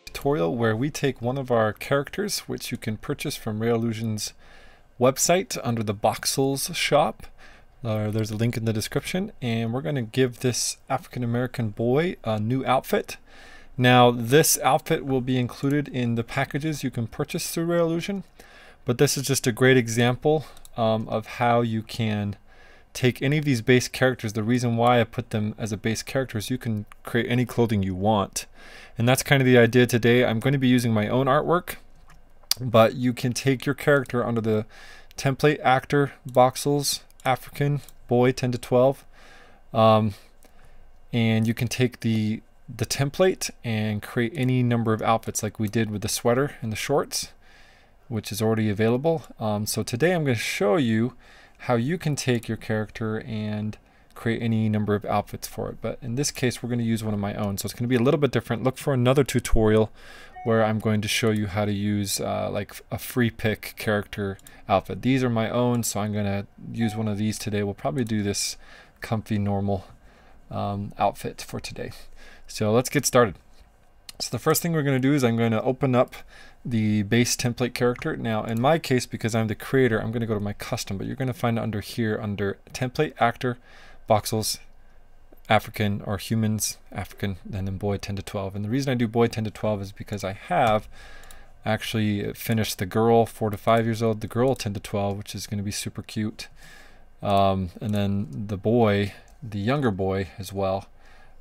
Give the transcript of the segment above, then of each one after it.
Tutorial where we take one of our characters, which you can purchase from Rayolution's website under the Voxels shop. There's a link in the description, and we're going to give this African American boy a new outfit. Now, this outfit will be included in the packages you can purchase through Rayolution, but this is just a great example of how you can take any of these base characters. The reason why I put them as a base character is you can create any clothing you want. And that's kind of the idea today. I'm going to be using my own artwork, but you can take your character under the template actor Voxels African boy 10 to 12. And you can take the template and create any number of outfits like we did with the sweater and the shorts, which is already available. So today I'm going to show you how you can take your character and create any number of outfits for it. But in this case, we're going to use one of my own. So it's going to be a little bit different. Look for another tutorial where I'm going to show you how to use like a free pick character outfit. These are my own, so I'm going to use one of these today. We'll probably do this comfy normal outfit for today. So let's get started. So the first thing we're going to do is I'm going to open up the base template character. Now in my case, because I'm the creator, I'm going to go to my custom, but you're going to find it under here under template actor Voxels African or humans African, and then boy 10 to 12. And the reason I do boy 10 to 12 is because I have actually finished the girl 4 to 5 years old, the girl 10 to 12, which is going to be super cute, and then the boy, the younger boy as well,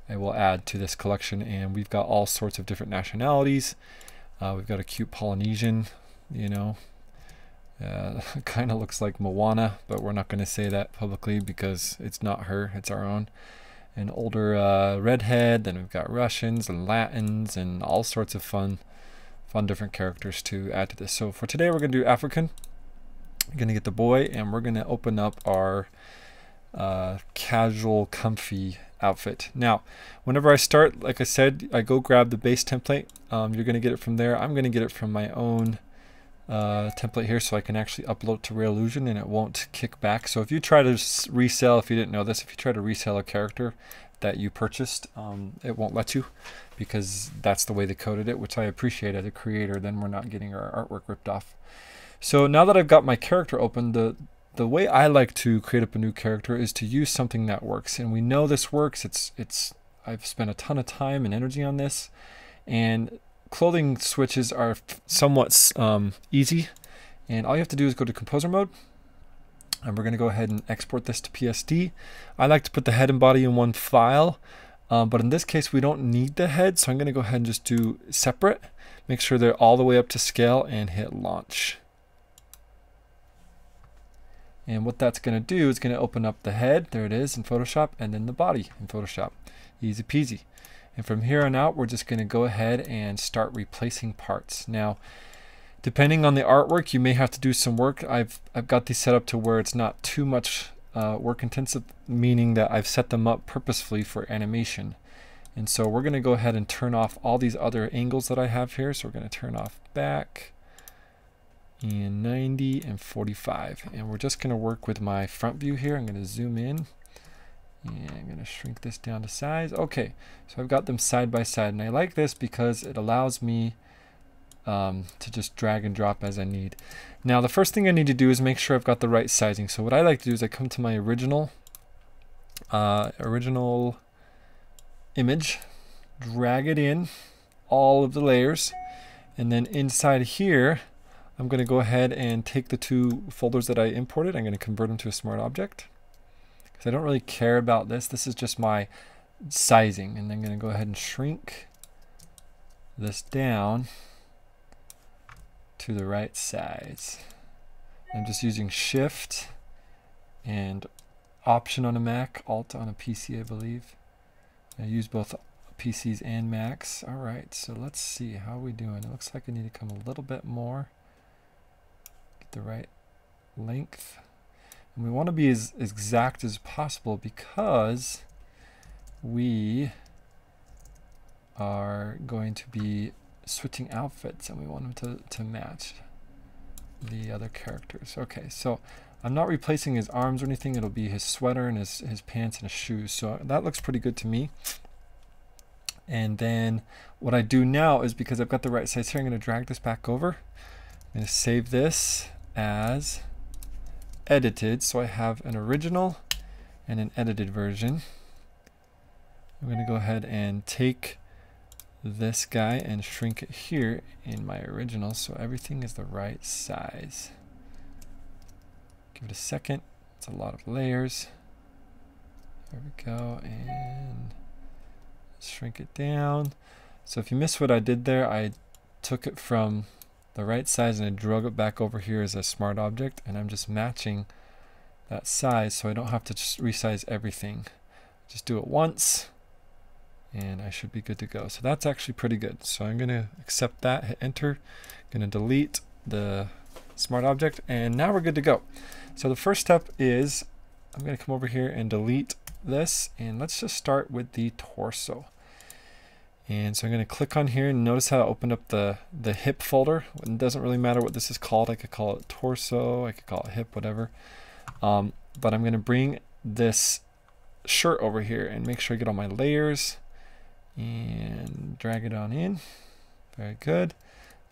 I will add to this collection. And we've got all sorts of different nationalities. We've got a cute Polynesian, you know, kind of looks like Moana, but we're not going to say that publicly because it's not her, it's our own. An older redhead, then we've got Russians and Latins and all sorts of fun different characters to add to this. So for today we're going to do African. We're going to get the boy, and we're going to open up our casual comfy outfit. Now whenever I start, like I said, I go grab the base template. You're going to get it from there. I'm going to get it from my own template here, so I can actually upload to Rayolution and it won't kick back. So if you try to resell, if you didn't know this, if you try to resell a character that you purchased, it won't let you, because that's the way they coded it, which I appreciate as a creator. Then we're not getting our artwork ripped off. So now that I've got my character open, the way I like to create up a new character is to use something that works, and we know this works. I've spent a ton of time and energy on this, and clothing switches are somewhat easy, and all you have to do is go to composer mode, and we're going to go ahead and export this to PSD. I like to put the head and body in one file, but in this case we don't need the head, so I'm going to go ahead and just do separate, make sure they're all the way up to scale, and hit launch. And what that's going to do is going to open up the head, there it is in Photoshop, and then the body in Photoshop. Easy peasy. And from here on out, we're just going to go ahead and start replacing parts. Now, depending on the artwork, you may have to do some work. I've got these set up to where it's not too much work intensive, meaning that I've set them up purposefully for animation. And so we're going to go ahead and turn off all these other angles that I have here. So we're going to turn off back and 90 and 45. And we're just going to work with my front view here. I'm going to zoom in. And I'm going to shrink this down to size. Okay, so I've got them side by side, and I like this because it allows me to just drag and drop as I need. Now the first thing I need to do is make sure I've got the right sizing. So what I like to do is I come to my original image, drag it in, all of the layers, and then inside here I'm going to go ahead and take the two folders that I imported. I'm going to convert them to a smart object. I don't really care about this. This is just my sizing, and I'm going to go ahead and shrink this down to the right size. I'm just using Shift and Option on a Mac, Alt on a PC, I believe. I use both PCs and Macs. All right, so let's see how are we doing. It looks like I need to come a little bit more, get the right length. And we want to be as exact as possible because we are going to be switching outfits, and we want them to match the other characters. Okay, so I'm not replacing his arms or anything. It'll be his sweater and his pants and his shoes. So that looks pretty good to me. And then what I do now is, because I've got the right size here, I'm going to drag this back over. I'm going to save this as edited, so I have an original and an edited version. I'm going to go ahead and take this guy and shrink it here in my original so everything is the right size. Give it a second. It's a lot of layers. There we go, and shrink it down. So if you missed what I did there, I took it from the right size and I drug it back over here as a smart object, and I'm just matching that size so I don't have to just resize everything. Just do it once and I should be good to go. So that's actually pretty good. So I'm going to accept that, hit enter, going to delete the smart object, and now we're good to go. So the first step is I'm going to come over here and delete this, and let's just start with the torso. And so I'm going to click on here, and notice how I opened up the hip folder. It doesn't really matter what this is called. I could call it torso, I could call it hip, whatever. But I'm going to bring this shirt over here and make sure I get all my layers and drag it on in. Very good.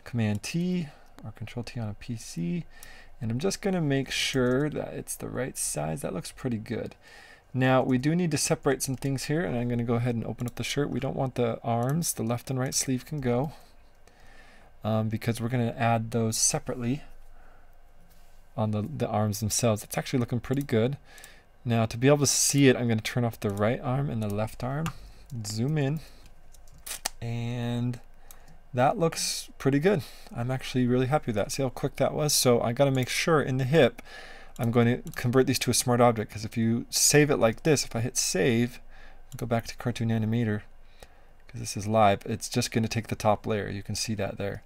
Command T or Control T on a PC. And I'm just going to make sure that it's the right size. That looks pretty good. Now we do need to separate some things here, and I'm going to go ahead and open up the shirt. We don't want the arms. The left and right sleeve can go because we're going to add those separately on the arms themselves. It's actually looking pretty good. Now to be able to see it, I'm going to turn off the right arm and the left arm. Zoom in, and that looks pretty good. I'm actually really happy with that. See how quick that was? So I got to make sure in the hip I'm going to convert these to a smart object, because if you save it like this, if I hit save, go back to Cartoon Animator, because this is live, it's just going to take the top layer. You can see that there.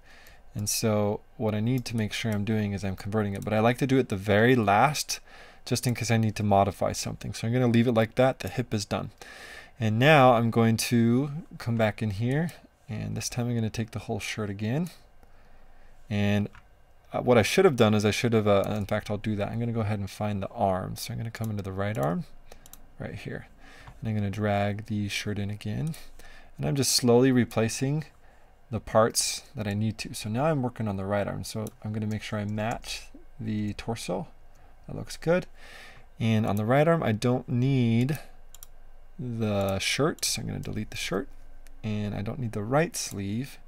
And so what I need to make sure I'm doing is I'm converting it, but I like to do it the very last, just in case I need to modify something. So I'm going to leave it like that. The hip is done. And now I'm going to come back in here, and this time I'm going to take the whole shirt again. And what I should have done is I should have, in fact, I'll do that. I'm going to go ahead and find the arm. So I'm going to come into the right arm right here. And I'm going to drag the shirt in again. And I'm just slowly replacing the parts that I need to. So now I'm working on the right arm. So I'm going to make sure I match the torso. That looks good. And on the right arm, I don't need the shirt. So I'm going to delete the shirt. And I don't need the right sleeve.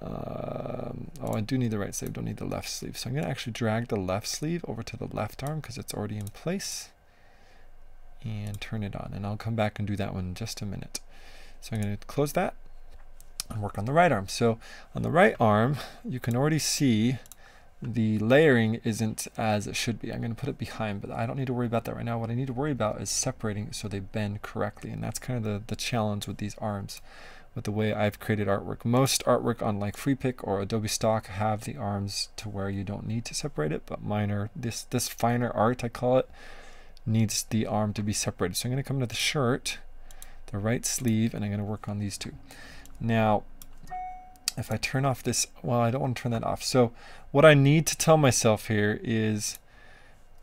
Oh, I do need the right sleeve, don't need the left sleeve. So I'm going to actually drag the left sleeve over to the left arm because it's already in place, and turn it on. And I'll come back and do that one in just a minute. So I'm going to close that and work on the right arm. So on the right arm, you can already see the layering isn't as it should be. I'm going to put it behind, but I don't need to worry about that right now. What I need to worry about is separating it so they bend correctly. And that's kind of the challenge with these arms, with the way I've created artwork. Most artwork on like FreePic or Adobe Stock have the arms to where you don't need to separate it, but mine are, this finer art, I call it, needs the arm to be separated. So I'm going to come to the shirt, the right sleeve, and I'm going to work on these two. Now, if I turn off this, well, I don't want to turn that off. So what I need to tell myself here is,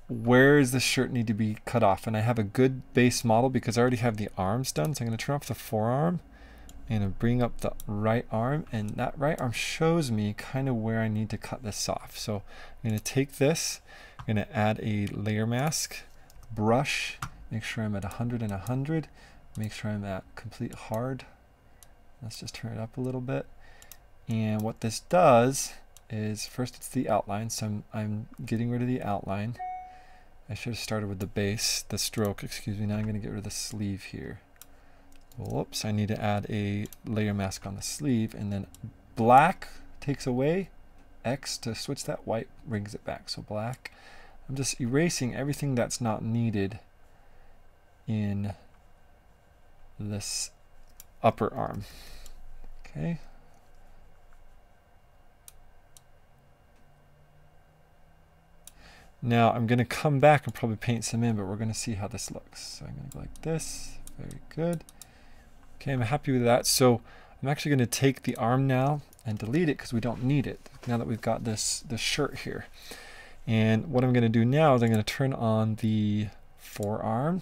where does the shirt need to be cut off? And I have a good base model because I already have the arms done. So I'm going to turn off the forearm and bring up the right arm, and that right arm shows me kind of where I need to cut this off. So I'm going to take this, I'm going to add a layer mask, brush, make sure I'm at 100 and 100, make sure I'm at complete hard. Let's just turn it up a little bit. And what this does is, first it's the outline, so I'm getting rid of the outline. I should have started with the base, the stroke, excuse me. Now I'm going to get rid of the sleeve here. Whoops, I need to add a layer mask on the sleeve, and then black takes away, X to switch that, white brings it back. So black, I'm just erasing everything that's not needed in this upper arm. Okay. Now I'm going to come back and probably paint some in, but we're going to see how this looks. So I'm going to go like this. Very good. Okay, I'm happy with that. So I'm actually going to take the arm now and delete it because we don't need it now that we've got this shirt here. And what I'm going to do now is I'm going to turn on the forearm,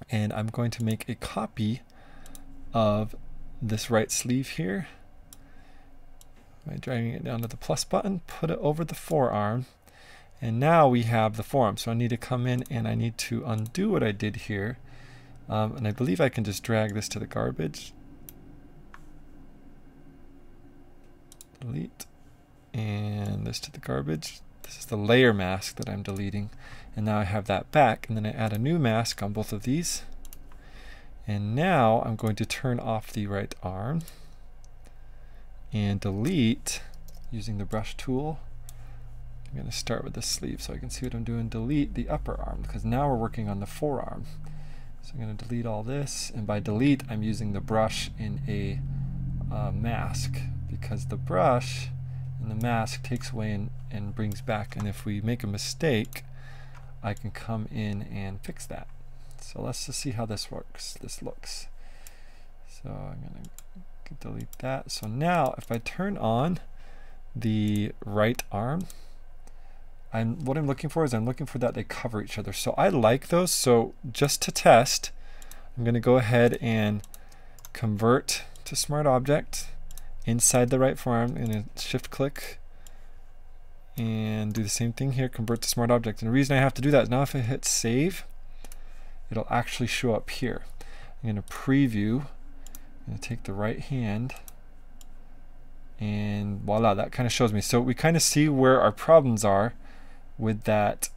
and I'm going to make a copy of this right sleeve here by dragging it down to the plus button, put it over the forearm, and now we have the forearm. So I need to come in and I need to undo what I did here. And I believe I can just drag this to the garbage. Delete. And this to the garbage. This is the layer mask that I'm deleting. And now I have that back. And then I add a new mask on both of these. And now I'm going to turn off the right arm and delete using the brush tool. I'm going to start with the sleeve so I can see what I'm doing. Delete the upper arm because now we're working on the forearm. So I'm going to delete all this, and by delete I'm using the brush in a mask because the brush in the mask takes away and brings back, and if we make a mistake I can come in and fix that. So let's just see how this works. This looks. So I'm going to delete that. So now if I turn on the right arm, what I'm looking for is I'm looking for that they cover each other. So I like those. So just to test, I'm going to go ahead and convert to Smart Object inside the right forearm. I'm going to shift click and do the same thing here, convert to Smart Object. And the reason I have to do that is now if I hit save, it'll actually show up here. I'm going to preview. I'm going to take the right hand and voila, that kind of shows me. So we kind of see where our problems are with that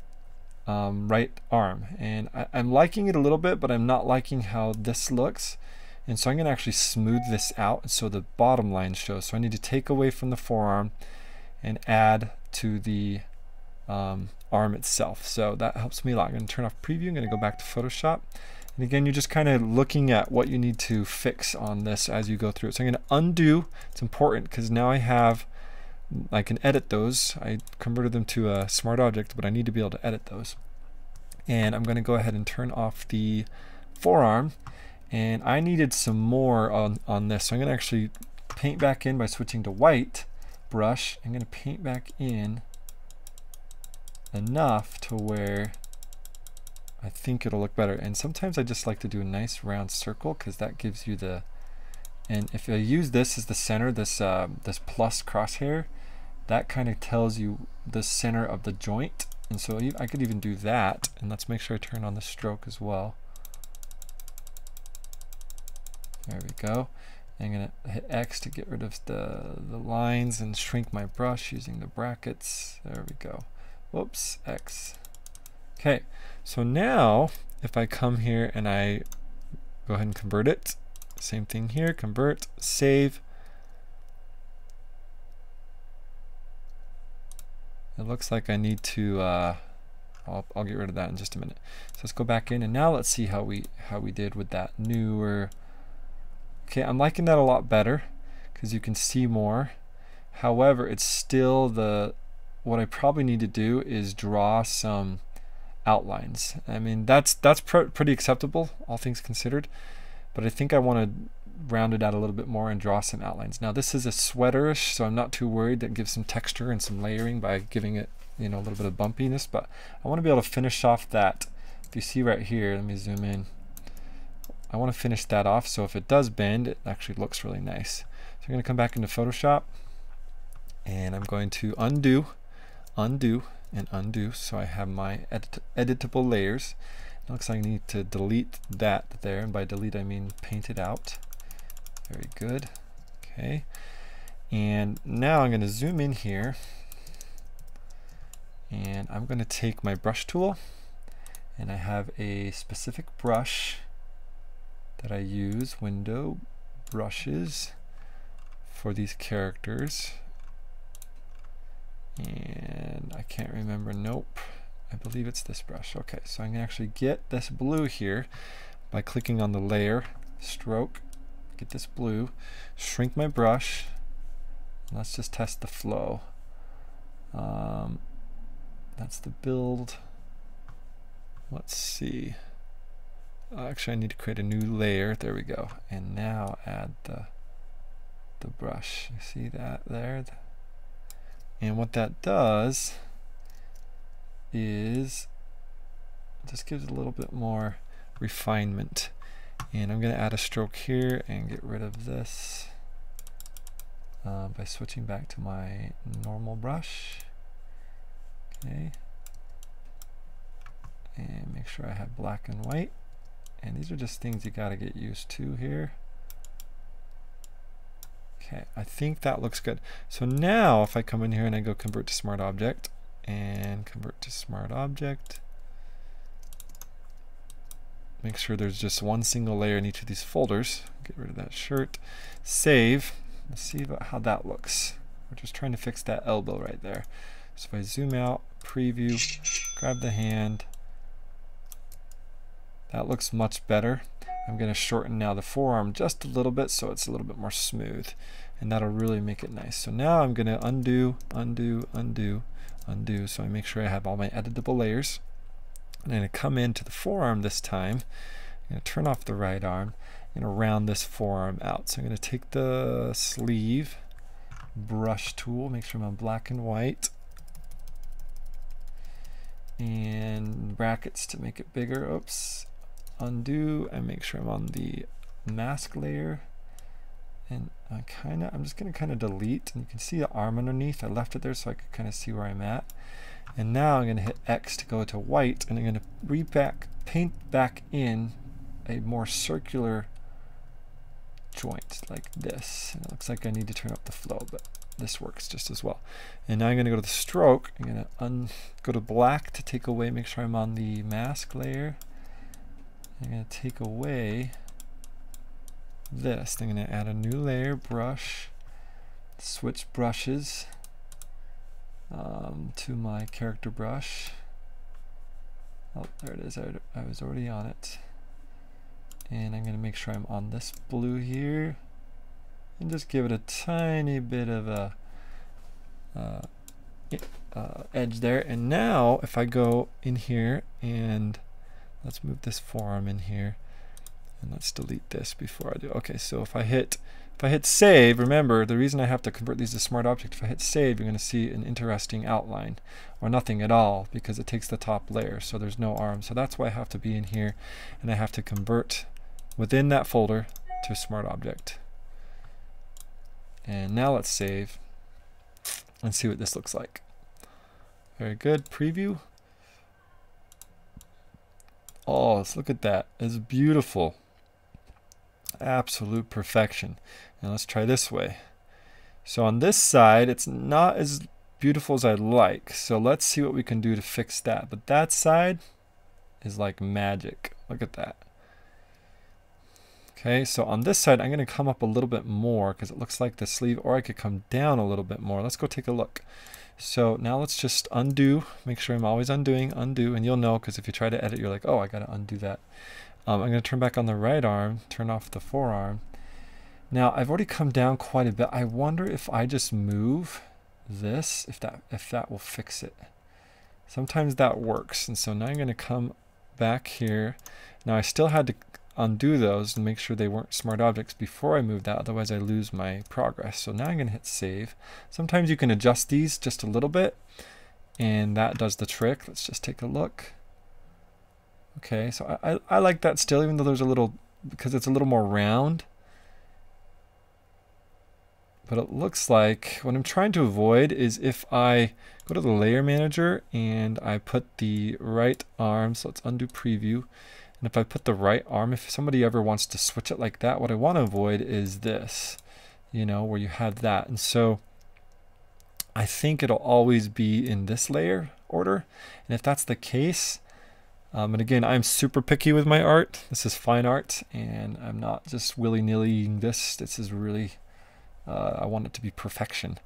right arm, and I'm liking it a little bit, but I'm not liking how this looks, and so I'm going to actually smooth this out so the bottom line shows. So I need to take away from the forearm and add to the arm itself. So that helps me a lot. I'm going to turn off preview. I'm going to go back to Photoshop, and again you're just kind of looking at what you need to fix on this as you go through it. So I'm going to undo. It's important because now I can edit those. I converted them to a Smart Object, but I need to be able to edit those. And I'm going to go ahead and turn off the forearm. And I needed some more on this. So I'm going to actually paint back in by switching to white brush. I'm going to paint back in enough to where I think it'll look better. And sometimes I just like to do a nice round circle because that gives you the, and if I use this as the center, this plus crosshair, that kind of tells you the center of the joint. And so I could even do that. And let's make sure I turn on the stroke as well. There we go. I'm going to hit X to get rid of the lines and shrink my brush using the brackets. There we go. Whoops, X. Okay, so now if I come here and I go ahead and convert it, same thing here, convert, save. It looks like I need to, I'll get rid of that in just a minute. So let's go back in, and now let's see how we did with that newer. Okay, I'm liking that a lot better because you can see more. However, it's still what I probably need to do is draw some outlines. I mean, that's pretty acceptable, all things considered. But I think I want to round it out a little bit more and draw some outlines. Now this is a sweaterish, so I'm not too worried. That gives some texture and some layering by giving it, you know, a little bit of bumpiness. But I want to be able to finish off that. If you see right here, let me zoom in. I want to finish that off, so if it does bend, it actually looks really nice. So I'm going to come back into Photoshop, and I'm going to undo, and undo, so I have my editable layers. It looks like I need to delete that there, and by delete I mean paint it out. Very good. Okay, and now I'm going to zoom in here, and I'm going to take my brush tool, and I have a specific brush that I use, window, brushes, for these characters, and I can't remember, nope, I believe it's this brush. Okay, so I'm going to actually get this blue here by clicking on the layer, stroke, get this blue, shrink my brush, and let's just test the flow. That's the build. Let's see. Actually, I need to create a new layer. There we go. And now add the brush. You see that there? And what that does is just gives a little bit more refinement. And I'm going to add a stroke here and get rid of this by switching back to my normal brush. Okay. And make sure I have black and white. And these are just things you got to get used to here. Okay, I think that looks good. So now if I come in here and I go convert to smart object and convert to smart object, make sure there's just one single layer in each of these folders. Get rid of that shirt. Save. Let's see how that looks. We're just trying to fix that elbow right there. So if I zoom out, preview, grab the hand, that looks much better. I'm going to shorten now the forearm just a little bit so it's a little bit more smooth, and that'll really make it nice. So now I'm going to undo, undo, undo, undo, so I make sure I have all my editable layers. I'm going to come into the forearm this time. I'm going to turn off the right arm and round this forearm out. So I'm going to take the sleeve brush tool, make sure I'm on black and white, and brackets to make it bigger. Oops. Undo and make sure I'm on the mask layer, and I'm just going to kind of delete, and you can see the arm underneath. I left it there so I could kind of see where I'm at. And now I'm going to hit X to go to white, and I'm going to paint back in a more circular joint like this. And it looks like I need to turn up the flow, but this works just as well. And now I'm going to go to the stroke. I'm going to go to black to take away, make sure I'm on the mask layer. I'm going to take away this. I'm going to add a new layer, brush, switch brushes to my character brush. Oh, there it is. I was already on it. And I'm going to make sure I'm on this blue here and just give it a tiny bit of a edge there. And now if I go in here and let's move this forearm in here, and let's delete this before I do. Okay, so if I hit save, remember the reason I have to convert these to smart object, if I hit save, you're going to see an interesting outline or nothing at all because it takes the top layer, so there's no arm. So that's why I have to be in here and I have to convert within that folder to a smart object. And now let's save and see what this looks like. Very good. Preview. Oh, let's look at that. It's beautiful. Absolute perfection. And let's try this way. So on this side, it's not as beautiful as I'd like. So let's see what we can do to fix that. But that side is like magic. Look at that. Okay, so on this side, I'm going to come up a little bit more because it looks like the sleeve, or I could come down a little bit more. Let's go take a look. So now let's just undo, make sure I'm always undoing, undo, and you'll know because if you try to edit, you're like, oh, I got to undo that. I'm going to turn back on the right arm, turn off the forearm. Now I've already come down quite a bit. I wonder if I just move this, if that will fix it. Sometimes that works. And so now I'm going to come back here. Now I still had to undo those and make sure they weren't smart objects before I move that, otherwise I lose my progress. So now I'm going to hit save. Sometimes you can adjust these just a little bit and that does the trick. Let's just take a look. Okay, so I like that still, even though there's a little, because it's a little more round. But it looks like what I'm trying to avoid is if I go to the layer manager and I put the right arm, so let's undo preview. And if I put the right arm, if somebody ever wants to switch it like that, what I want to avoid is this, you know, where you have that. And so I think it'll always be in this layer order. And if that's the case, and again, I'm super picky with my art. This is fine art, and I'm not just willy-nilly this. This is really, I want it to be perfection.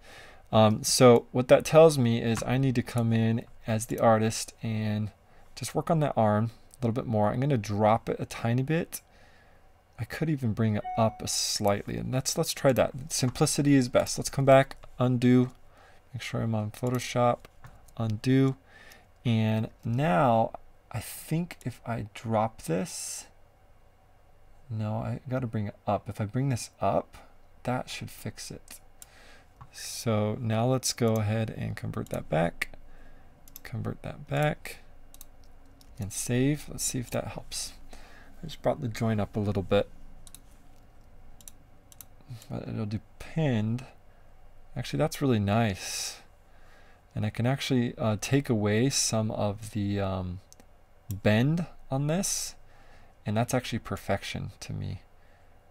So what that tells me is I need to come in as the artist and just work on that arm a little bit more. I'm going to drop it a tiny bit. I could even bring it up slightly, and let's try that. Simplicity is best. Let's come back, undo, make sure I'm on Photoshop, undo, and now I think if I drop this, no, I got to bring it up. If I bring this up, that should fix it. So now let's go ahead and convert that back, and save. Let's see if that helps. I just brought the joint up a little bit, but it'll depend. Actually, that's really nice. And I can actually take away some of the bend on this, and that's actually perfection to me,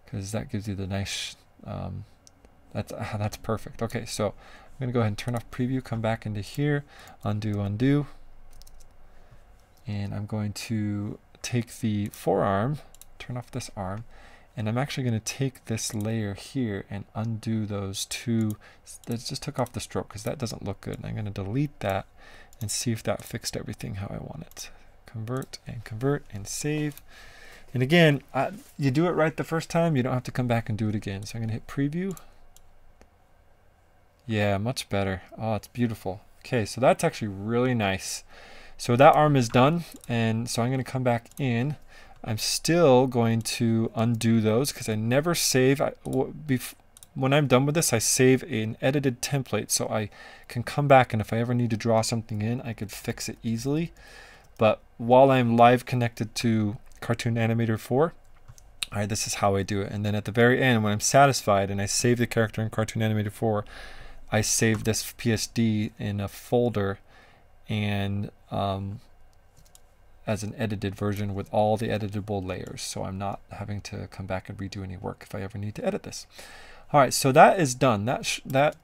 because that gives you the nice, that's perfect. Okay, so I'm going to go ahead and turn off preview, come back into here, undo, and I'm going to take the forearm, turn off this arm, and I'm actually going to take this layer here and undo those two that just took off the stroke, because that doesn't look good. And I'm going to delete that and see if that fixed everything how I want it. Convert and save. And again, you do it right the first time, you don't have to come back and do it again. So I'm going to hit preview. Yeah, much better. Oh, it's beautiful. Okay, so that's actually really nice. So that arm is done, and so I'm going to come back in. I'm still going to undo those because I never save. When I'm done with this, I save an edited template so I can come back, and if I ever need to draw something in, I could fix it easily. But while I'm live connected to Cartoon Animator 4, this is how I do it. And then at the very end, when I'm satisfied and I save the character in Cartoon Animator 4, I save this PSD in a folder and as an edited version with all the editable layers, so I'm not having to come back and redo any work if I ever need to edit this. All right, so that is done. That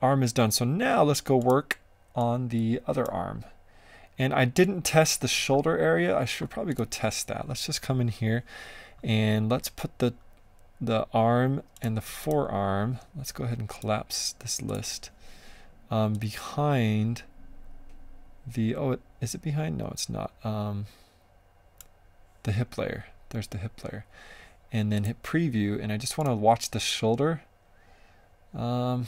arm is done. So now let's go work on the other arm. And I didn't test the shoulder area. I should probably go test that. Let's just come in here and let's put the arm and the forearm. Let's go ahead and collapse this list behind the, is it behind? No, it's not. The hip layer. There's the hip layer. And then hit preview, and I just want to watch the shoulder. It's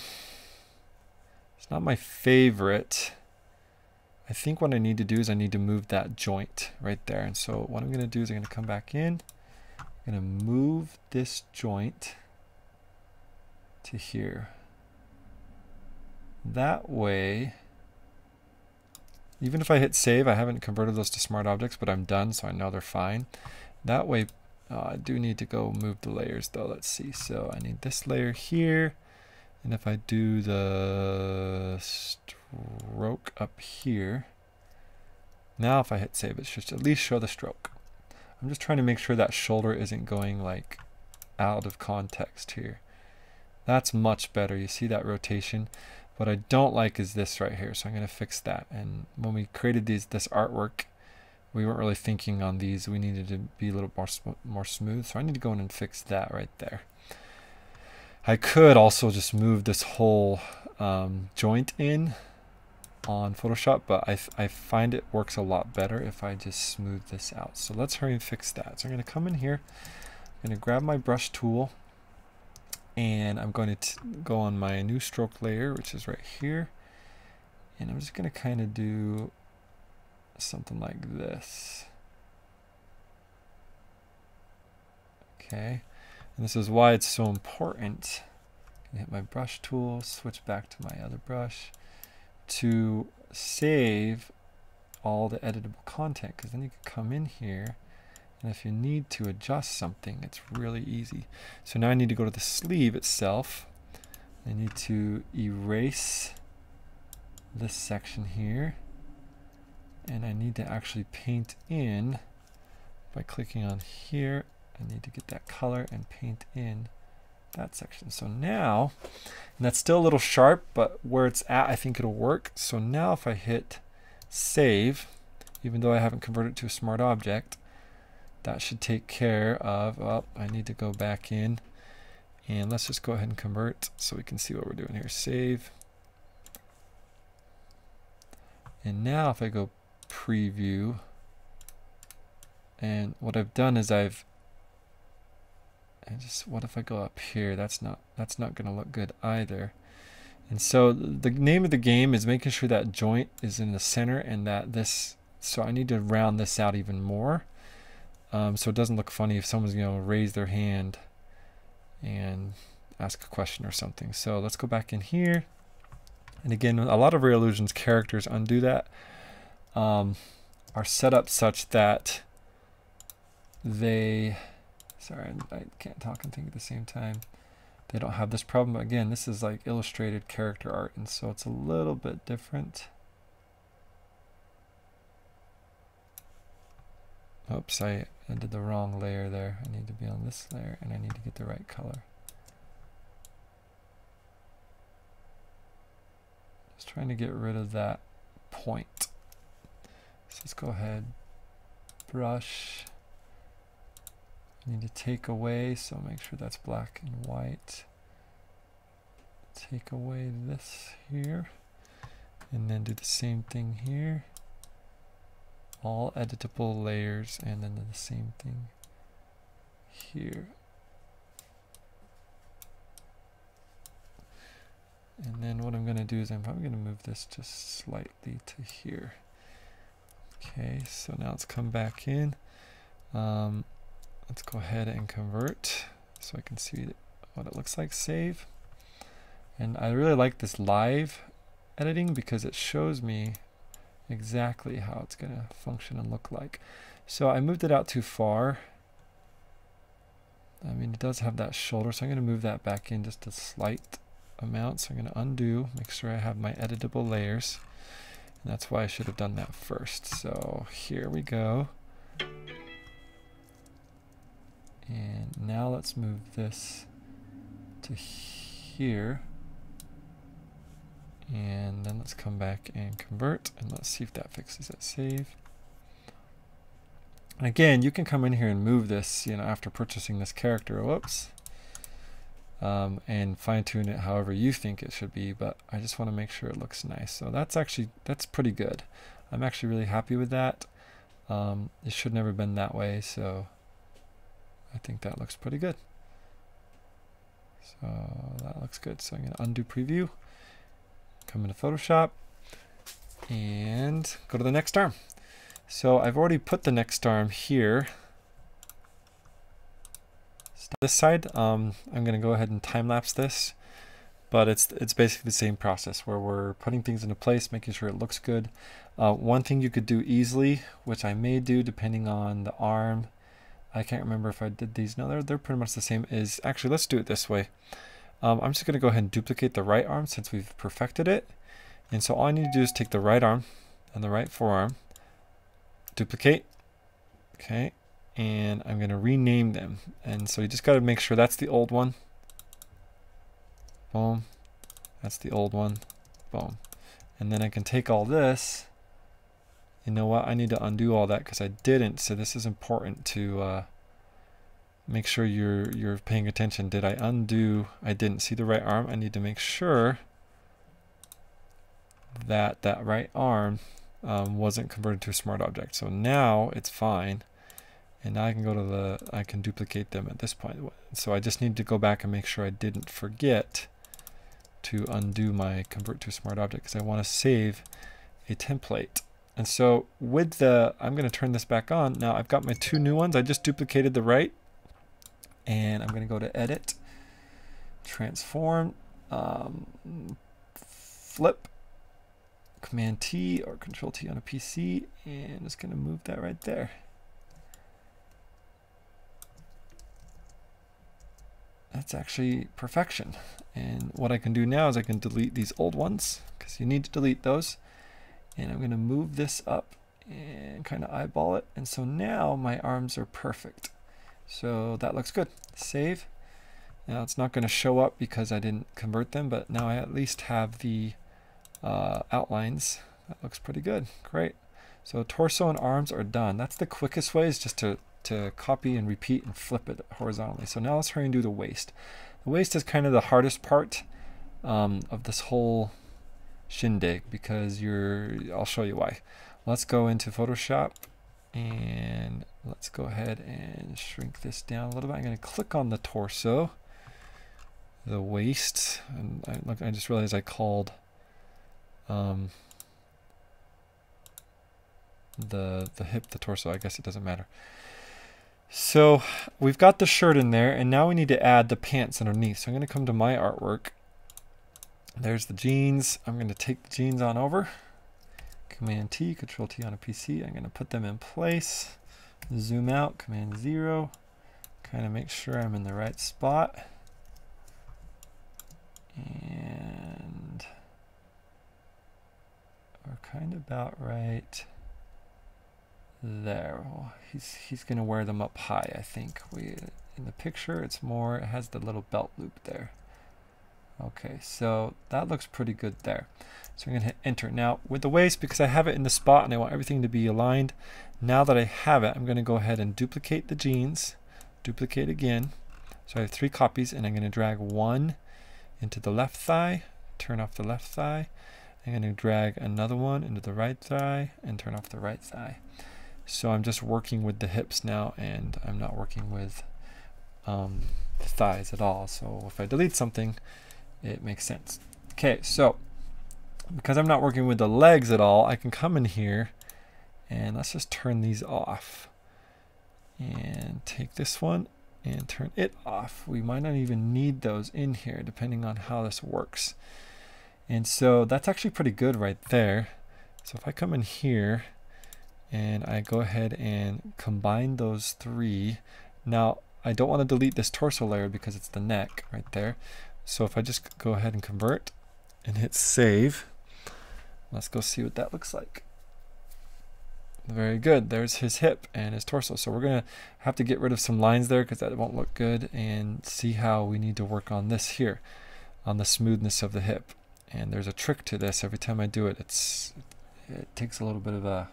not my favorite. I think what I need to do is I need to move that joint right there. And so what I'm going to do is I'm going to come back in. I'm going to move this joint to here. That way, even if I hit save, I haven't converted those to smart objects, but I'm done, so I know they're fine. That way, I do need to go move the layers though. Let's see. So I need this layer here. And if I do the stroke up here, now if I hit save, it should at least show the stroke. I'm just trying to make sure that shoulder isn't going like out of context here. That's much better. You see that rotation? What I don't like is this right here, so I'm going to fix that. And when we created this artwork, we weren't really thinking on these. We needed to be a little more smooth, so I need to go in and fix that right there. I could also just move this whole joint in on Photoshop, but I find it works a lot better if I just smooth this out. So let's hurry and fix that. So I'm going to come in here, I'm going to grab my brush tool, and I'm going to go on my new stroke layer, which is right here. And I'm just going to kind of do something like this. Okay. And this is why it's so important. I hit my brush tool, switch back to my other brush to save all the editable content, because then you can come in here, and if you need to adjust something, it's really easy. So now I need to go to the sleeve itself. I need to erase this section here, and I need to actually paint in by clicking on here. I need to get that color and paint in that section. So now, and that's still a little sharp, but where it's at, I think it'll work. So now if I hit save, even though I haven't converted it to a smart object, that should take care of, oh, I need to go back in, and let's just go ahead and convert so we can see what we're doing here. Save. And now if I go preview, and what I've done is what if I go up here? That's not going to look good either. And so the name of the game is making sure that joint is in the center, and that this, so I need to round this out even more. So it doesn't look funny if someone's going to raise their hand and ask a question or something. So let's go back in here. And again, a lot of Reallusion's characters, undo that, are set up such that sorry, I can't talk and think at the same time. They don't have this problem. But again, this is like illustrated character art, and so it's a little bit different. Oops, I did the wrong layer there. I need to be on this layer, and I need to get the right color. Just trying to get rid of that point. So let's go ahead, brush. I need to take away, so make sure that's black and white. Take away this here, and then do the same thing here. All editable layers, and then the same thing here. And then what I'm going to do is I'm probably going to move this just slightly to here. Okay, so now let's come back in. Let's go ahead and convert so I can see what it looks like. Save. And I really like this live editing because it shows me exactly how it's going to function and look like. So I moved it out too far. I mean, it does have that shoulder, so I'm going to move that back in just a slight amount. So I'm going to undo, make sure I have my editable layers. And that's why I should have done that first. So here we go. And now let's move this to here. And then let's come back and convert, and let's see if that fixes it. Save. And again, you can come in here and move this, after purchasing this character. Whoops. And fine tune it however you think it should be, but I just want to make sure it looks nice. So that's pretty good. I'm actually really happy with that. It should never been that way, so I think that looks pretty good. So that looks good. So I'm going to undo preview. Come into Photoshop and go to the next arm. So I've already put the next arm here. This side, I'm going to go ahead and time lapse this, but it's basically the same process where we're putting things into place, making sure it looks good. One thing you could do easily, which I may do depending on the arm, I can't remember if I did these. No, they're pretty much the same. Is actually, let's do it this way. I'm just going to go ahead and duplicate the right arm since we've perfected it. And so all I need to do is take the right arm and the right forearm, duplicate, okay, and I'm going to rename them. And so you just got to make sure that's the old one. Boom. That's the old one. Boom. And then I can take all this. You know what? I need to undo all that because I didn't. So this is important to make sure you're paying attention. Did I undo? I didn't. See the right arm? I need to make sure that that right arm wasn't converted to a smart object. So now it's fine. And now I can go to I can duplicate them at this point. So I just need to go back and make sure I didn't forget to undo my convert to a smart object because I want to save a template. And so with I'm going to turn this back on. Now I've got my two new ones. I just duplicated the right. And I'm going to go to Edit, Transform, Flip, Command T or Control T on a PC, and just going to move that right there. That's actually perfection. And what I can do now is I can delete these old ones because you need to delete those. And I'm going to move this up and kind of eyeball it. And so now my arms are perfect. So that looks good. Save. Now it's not going to show up because I didn't convert them, but now I at least have the outlines. That looks pretty good. Great. So torso and arms are done. That's the quickest way, is just to copy and repeat and flip it horizontally. So now let's hurry and do the waist. The waist is kind of the hardest part of this whole shindig because I'll show you why. Let's go into Photoshop and let's go ahead and shrink this down a little bit. I'm going to click on the torso, the waist, and I just realized I called the hip the torso. I guess it doesn't matter. So we've got the shirt in there, and now we need to add the pants underneath. So I'm going to come to my artwork. There's the jeans. I'm going to take the jeans on over. Command T, Control T on a PC. I'm going to put them in place. zoom out, Command 0, kind of make sure I'm in the right spot. And we're kind of about right there. Well, he's going to wear them up high, I think. In the picture, it has the little belt loop there. Okay, so that looks pretty good there. So I'm going to hit enter. Now with the waist, because I have it in the spot and I want everything to be aligned, now that I have it, I'm going to go ahead and duplicate the jeans, duplicate again. So I have 3 copies, and I'm going to drag one into the left thigh, turn off the left thigh. I'm going to drag another one into the right thigh and turn off the right thigh. So I'm just working with the hips now, and I'm not working with the thighs at all. So if I delete something, it makes sense. Okay, so because I'm not working with the legs at all, I can come in here and let's just turn these off and take this one and turn it off. We might not even need those in here depending on how this works. And so that's actually pretty good right there. So if I come in here and I go ahead and combine those 3, now I don't want to delete this torso layer because it's the neck right there. So if I just go ahead and convert and hit save, let's go see what that looks like. Very good. There's his hip and his torso. So we're going to have to get rid of some lines there because that won't look good, and see how we need to work on this here, on the smoothness of the hip. And there's a trick to this. Every time I do it, it takes a little bit of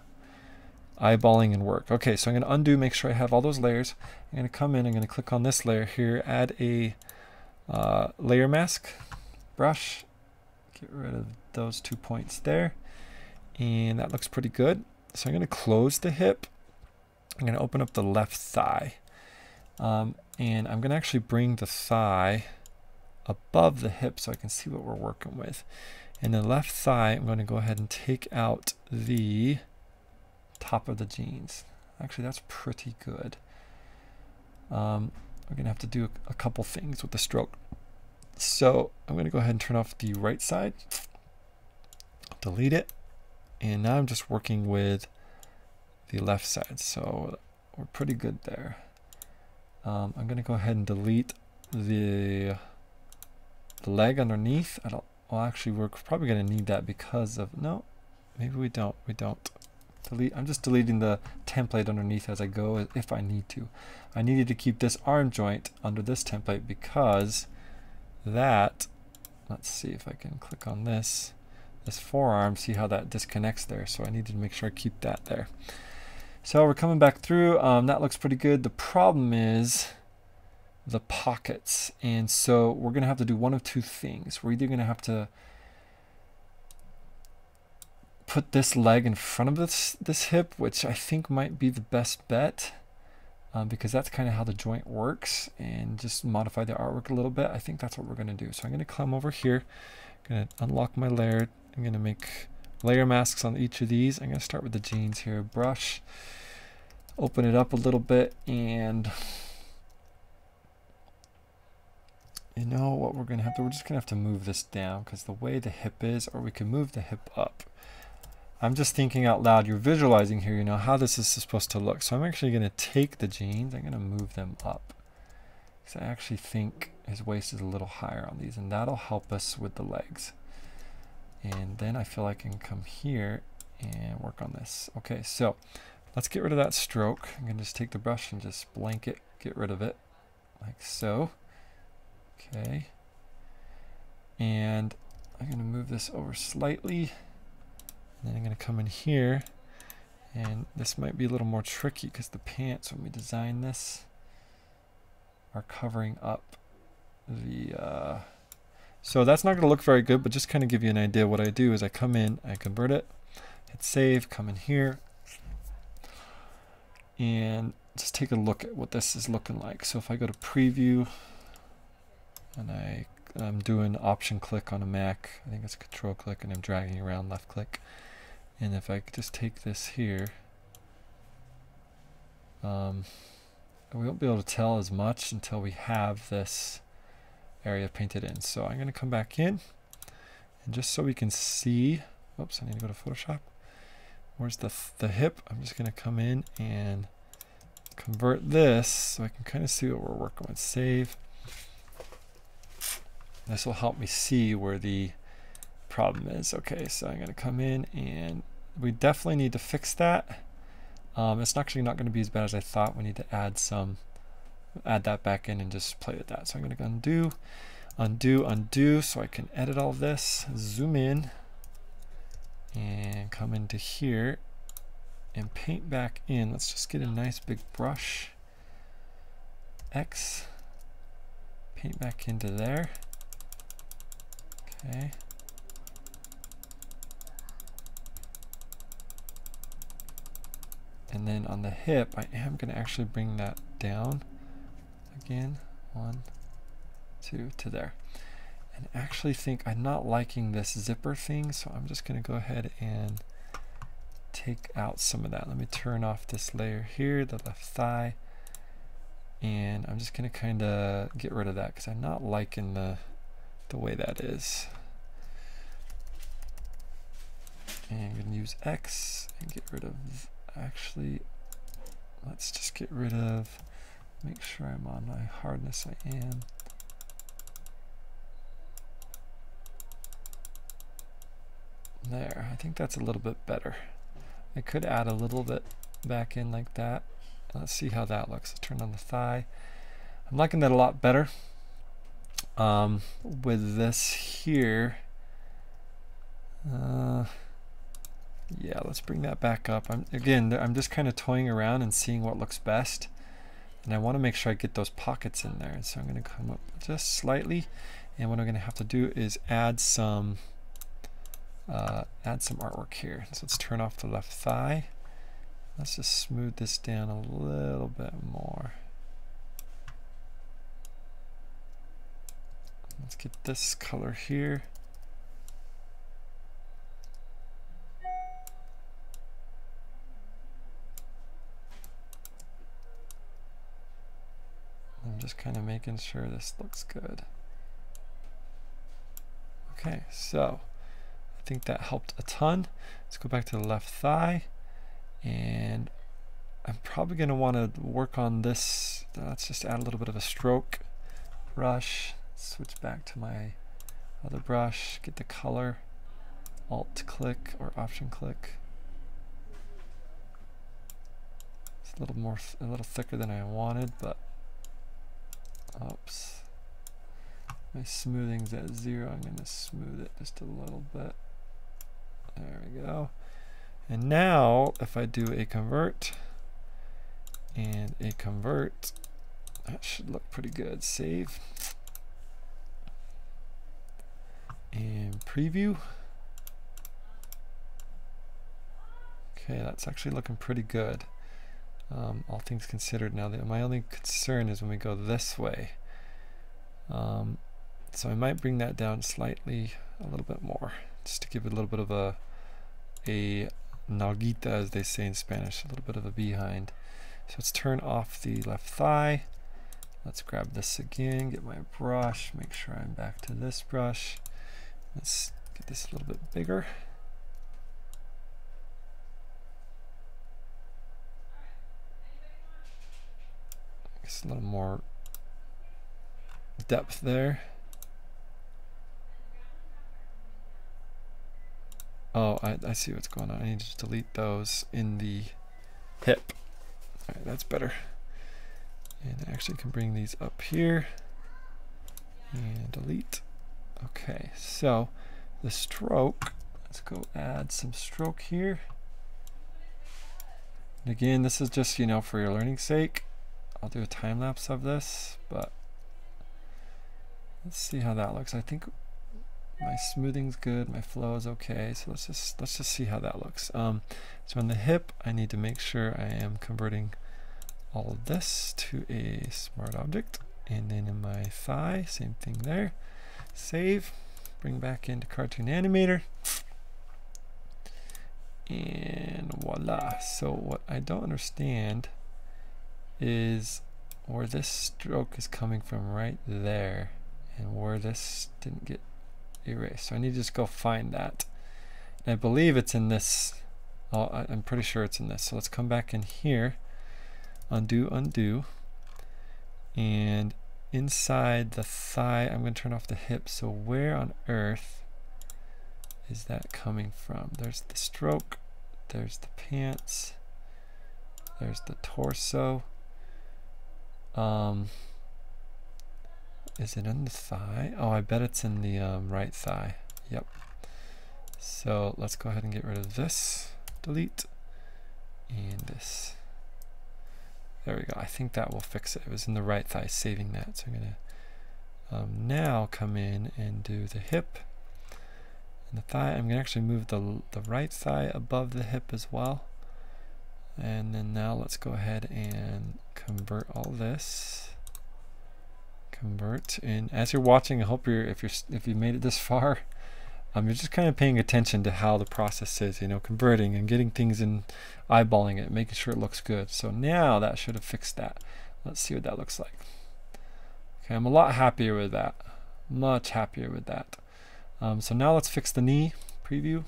eyeballing and work. Okay, so I'm going to undo, make sure I have all those layers. I'm going to come in, I'm going to click on this layer here, add a layer mask brush, get rid of those 2 points there, and that looks pretty good. So I'm going to close the hip. I'm going to open up the left thigh, and I'm going to actually bring the thigh above the hip so I can see what we're working with. And the left thigh, I'm going to go ahead and take out the top of the jeans. Actually, that's pretty good. We're going to have to do a couple things with the stroke. So I'm going to go ahead and turn off the right side, delete it, and now I'm just working with the left side. So we're pretty good there. I'm going to go ahead and delete the leg underneath. Well, actually, we're probably going to need that because of, no, maybe we don't. Delete. I'm just deleting the template underneath as I go if I need to. I needed to keep this arm joint under this template because that, let's see if I can click on this forearm, see how that disconnects there. So I needed to make sure I keep that there. So we're coming back through. That looks pretty good. The problem is the pockets. And so we're going to have to do one of 2 things. We're either going to have to put this leg in front of this hip, which I think might be the best bet, because that's kind of how the joint works, and just modify the artwork a little bit. I think that's what we're going to do. So I'm going to come over here, I'm going to unlock my layer. I'm going to make layer masks on each of these. I'm going to start with the jeans here. Brush, open it up a little bit, and you know what we're going to have to, we're just going to have to move this down because the way the hip is, or we can move the hip up. I'm just thinking out loud. You're visualizing here, you know, how this is supposed to look. So I'm actually going to take the jeans, I'm going to move them up. Because I actually think his waist is a little higher on these, and that'll help us with the legs. And then I feel like I can come here and work on this. Okay, so let's get rid of that stroke. I'm going to just take the brush and just blanket, get rid of it, like so. Okay. And I'm going to move this over slightly. And then I'm going to come in here, and this might be a little more tricky because the pants, when we design this, are covering up the... So that's not going to look very good, but just kind of give you an idea. What I do is I come in, I convert it, hit save, come in here, and just take a look at what this is looking like. So if I go to preview, and I'm doing option click on a Mac, I think it's control click, and I'm dragging around left click. And if I just take this here, we won't be able to tell as much until we have this area painted in. So I'm going to come back in, and just so we can see, oops, I need to go to Photoshop. Where's the hip? I'm just going to come in and convert this so I can kind of see what we're working with. Save. This will help me see where the problem is. Okay, so I'm going to come in and we definitely need to fix that. It's actually not going to be as bad as I thought. We need to add that back in and just play with that. So I'm going to undo, undo, undo so I can edit all this, zoom in and come into here and paint back in. Let's just get a nice big brush. X, paint back into there. Okay. And then on the hip, I am going to actually bring that down again. 1, 2 to there. And actually think I'm not liking this zipper thing, so I'm just going to go ahead and take out some of that. Let me turn off this layer here, the left thigh. And I'm just going to kind of get rid of that because I'm not liking the way that is. And I'm going to use X and get rid of, actually, let's just get rid of, make sure I'm on my hardness. I am. There, I think that's a little bit better. I could add a little bit back in like that. Let's see how that looks. Let's turn on the thigh. I'm liking that a lot better. With this here, yeah, let's bring that back up. I'm just kind of toying around and seeing what looks best, and I want to make sure I get those pockets in there. And so I'm going to come up just slightly, and what I'm going to have to do is add some artwork here. So let's turn off the left thigh. Let's just smooth this down a little bit more. Let's get this color here. I'm just kind of making sure this looks good. Okay, so I think that helped a ton. Let's go back to the left thigh, and I'm probably going to want to work on this. Let's just add a little bit of a stroke brush. Switch back to my other brush, get the color, Alt click or Option click. It's a little thicker than I wanted, but oops. My smoothing's at 0. I'm going to smooth it just a little bit. There we go. And now if I do a convert and a convert, that should look pretty good. Save. And preview. Okay, that's actually looking pretty good. All things considered. Now, my only concern is when we go this way. So I might bring that down slightly, a little bit more, just to give it a little bit of a nalguita, as they say in Spanish, a little bit of a behind. So let's turn off the left thigh. Let's grab this again, get my brush, make sure I'm back to this brush. Let's get this a little bit bigger. Just a little more depth there. Oh, I see what's going on. I need to delete those in the hip. All right, that's better. And I actually can bring these up here and delete. Okay, so the stroke, let's go add some stroke here. And again, this is just, you know, for your learning sake. I'll do a time lapse of this, but let's see how that looks. I think my smoothing's good, my flow is okay, so let's just see how that looks. So on the hip, I need to make sure I am converting all of this to a smart object, and then in my thigh, same thing there. Save, bring back into Cartoon Animator, and voila. So what I don't understand is where this stroke is coming from right there, and where this didn't get erased. So I need to just go find that. And I believe it's in this. Oh, I'm pretty sure it's in this. So let's come back in here. undo, undo. And inside the thigh, I'm going to turn off the hip. So where on earth is that coming from? There's the stroke, there's the pants, there's the torso. Is it in the thigh? Oh, I bet it's in the right thigh. Yep. So let's go ahead and get rid of this. Delete. And this. There we go. I think that will fix it. It was in the right thigh, saving that. So I'm going to now come in and do the hip and the thigh. I'm going to actually move the right thigh above the hip as well. And then now let's go ahead and convert all this. Convert. And as you're watching, I hope if you made it this far, you're just kind of paying attention to how the process is, you know, converting and getting things and eyeballing it, making sure it looks good. So now that should have fixed that. Let's see what that looks like. Okay, I'm a lot happier with that. Much happier with that. So now let's fix the knee. Preview.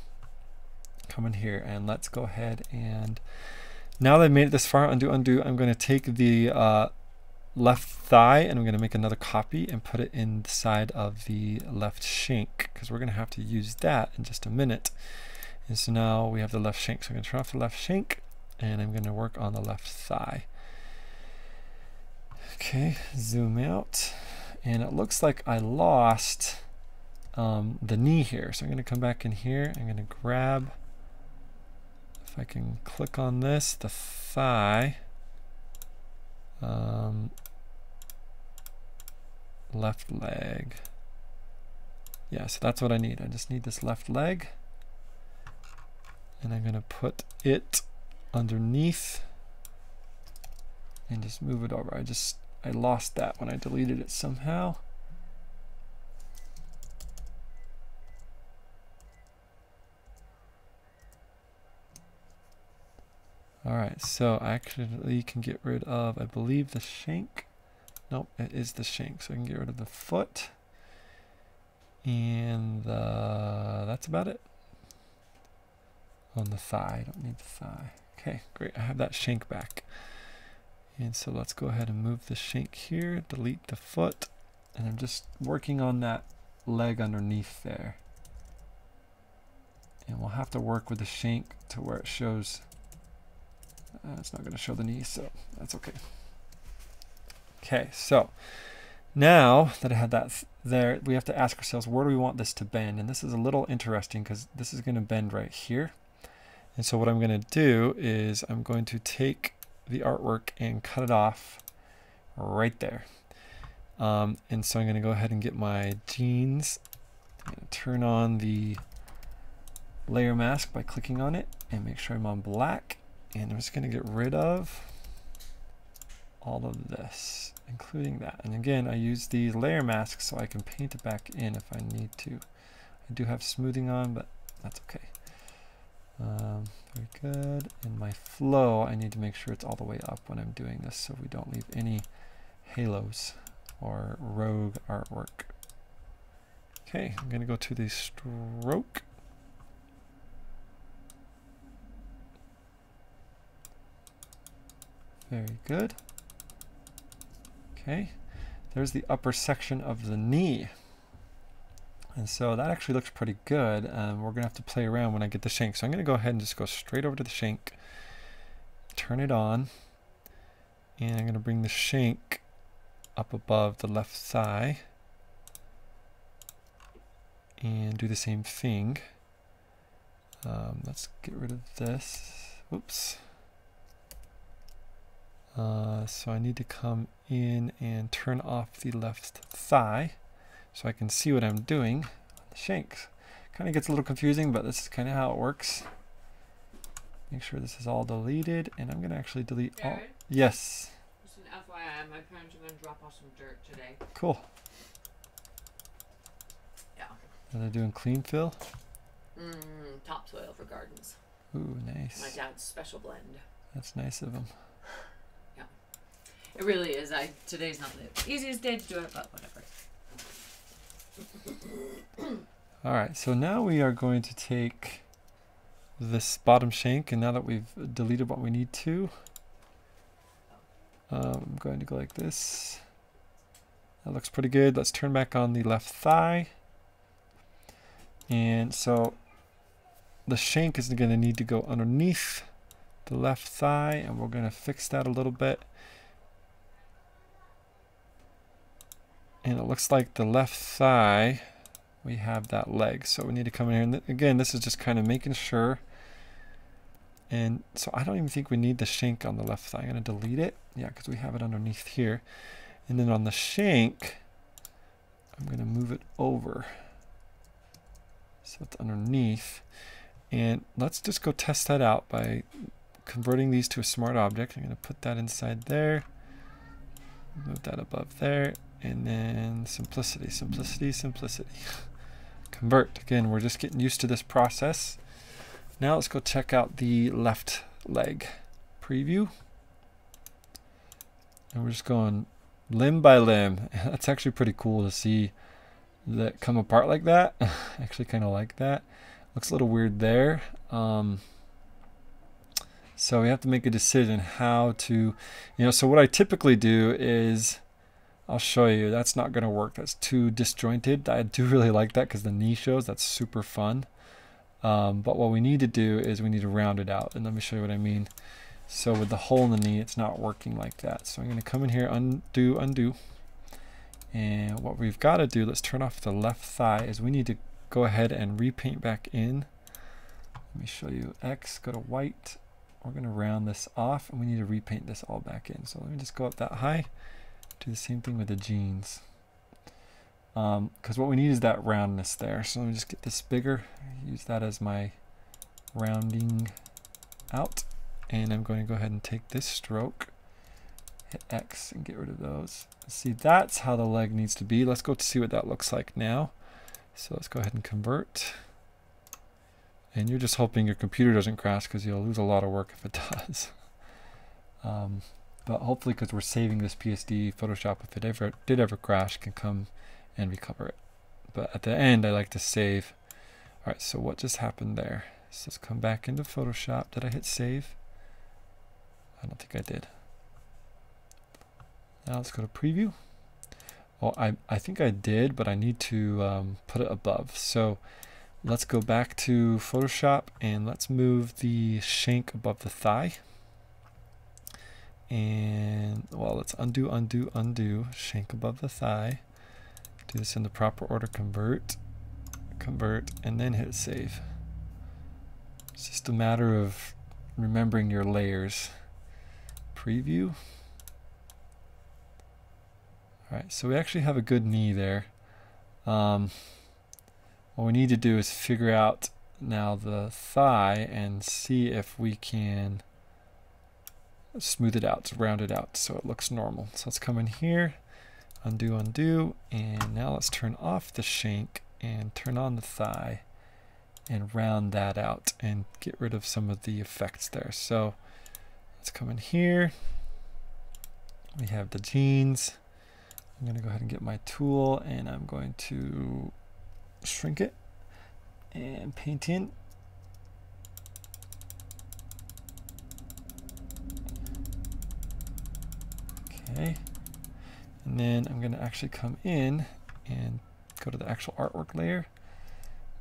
Come in here and let's go ahead and now that I've made it this far, undo, undo, I'm going to take the left thigh and I'm going to make another copy and put it inside of the left shank because we're going to have to use that in just a minute. And so now we have the left shank. So I'm going to turn off the left shank and I'm going to work on the left thigh. Okay, zoom out. And it looks like I lost the knee here. So I'm going to come back in here. I'm going to grab, if I can click on this, the thigh. Left leg. Yeah, so that's what I need. I just need this left leg. And I'm going to put it underneath and just move it over. I lost that when I deleted it somehow. Alright, so I actually can get rid of, I believe, the shank. Nope, it is the shank. So I can get rid of the foot. And that's about it. On the thigh, I don't need the thigh. Okay, great, I have that shank back. And so let's go ahead and move the shank here, delete the foot. And I'm just working on that leg underneath there. And we'll have to work with the shank to where it shows. It's not going to show the knee, so that's okay. Okay, so now that I had that there, we have to ask ourselves, where do we want this to bend? And this is a little interesting because this is going to bend right here. And so what I'm going to do is I'm going to take the artwork and cut it off right there. And so I'm going to go ahead and get my genes, turn on the layer mask by clicking on it and make sure I'm on black. And I'm just going to get rid of all of this, including that. And again, I use the layer mask so I can paint it back in if I need to. I do have smoothing on, but that's okay. Very good. And my flow, I need to make sure it's all the way up when I'm doing this so we don't leave any halos or rogue artwork. Okay, I'm going to go to the stroke. Very good. Okay, there's the upper section of the knee. And so that actually looks pretty good. We're going to have to play around when I get the shank. So I'm going to go ahead and just go straight over to the shank, turn it on, and I'm going to bring the shank up above the left thigh and do the same thing. Let's get rid of this. Oops. So I need to come in and turn off the left thigh so I can see what I'm doing on the shanks. Kind of gets a little confusing, but this is kind of how it works. Make sure this is all deleted, and I'm going to actually delete all. Yes. Just an FYI, my parents are going to drop off some dirt today. Cool. Yeah. Are they doing clean fill? Topsoil for gardens. Ooh, nice. My dad's special blend. That's nice of him. It really is. Today's not the easiest day to do it, but whatever. All right, so now we are going to take this bottom shank, and now that we've deleted what we need to, I'm going to go like this. That looks pretty good. Let's turn back on the left thigh. And so the shank is going to need to go underneath the left thigh, and we're going to fix that a little bit. And it looks like the left thigh, we have that leg. So we need to come in here. And again, this is just kind of making sure. And so I don't even think we need the shank on the left thigh. I'm going to delete it. Yeah, because we have it underneath here. And then on the shank, I'm going to move it over. So it's underneath. And let's just go test that out by converting these to a smart object. I'm going to put that inside there. Move that above there. And then simplicity, simplicity, simplicity. Convert. Again, we're just getting used to this process. Now let's go check out the left leg. Preview. And we're just going limb by limb. That's actually pretty cool to see that come apart like that. I actually kind of like that. Looks a little weird there. So we have to make a decision how to, so what I typically do is, I'll show you, that's not going to work. That's too disjointed. I do really like that because the knee shows. That's super fun. But what we need to do is we need to round it out. And let me show you what I mean. So with the hole in the knee, it's not working like that. So I'm going to come in here, undo, undo. And what we've got to do, let's turn off the left thigh, is we need to go ahead and repaint back in. Let me show you X, go to white. We're going to round this off, and we need to repaint this all back in. So let me just go up that high. Do the same thing with the jeans. Because what we need is that roundness there. So let me just get this bigger. Use that as my rounding out. And I'm going to go ahead and take this stroke. Hit X and get rid of those. See, that's how the leg needs to be. Let's go to see what that looks like now. So let's go ahead and convert. And you're just hoping your computer doesn't crash because you'll lose a lot of work if it does. But hopefully, because we're saving this PSD, Photoshop, if it did ever crash, can come and recover it. But at the end, I like to save. All right, so what just happened there? So let's come back into Photoshop. Did I hit save? I don't think I did. Now let's go to preview. Oh, I think I did, but I need to put it above. So let's go back to Photoshop and let's move the shank above the thigh. And well, let's undo, undo, undo, shank above the thigh. Do this in the proper order, convert, convert, and then hit save. It's just a matter of remembering your layers. Preview. All right, so we actually have a good knee there. What we need to do is figure out now the thigh and see if we can smooth it out, round it out so it looks normal. So let's come in here, undo, undo, and now let's turn off the shank and turn on the thigh and round that out and get rid of some of the effects there. So let's come in here. We have the jeans. I'm going to go ahead and get my tool and I'm going to shrink it and paint in. Okay, and then I'm going to actually come in and go to the actual artwork layer,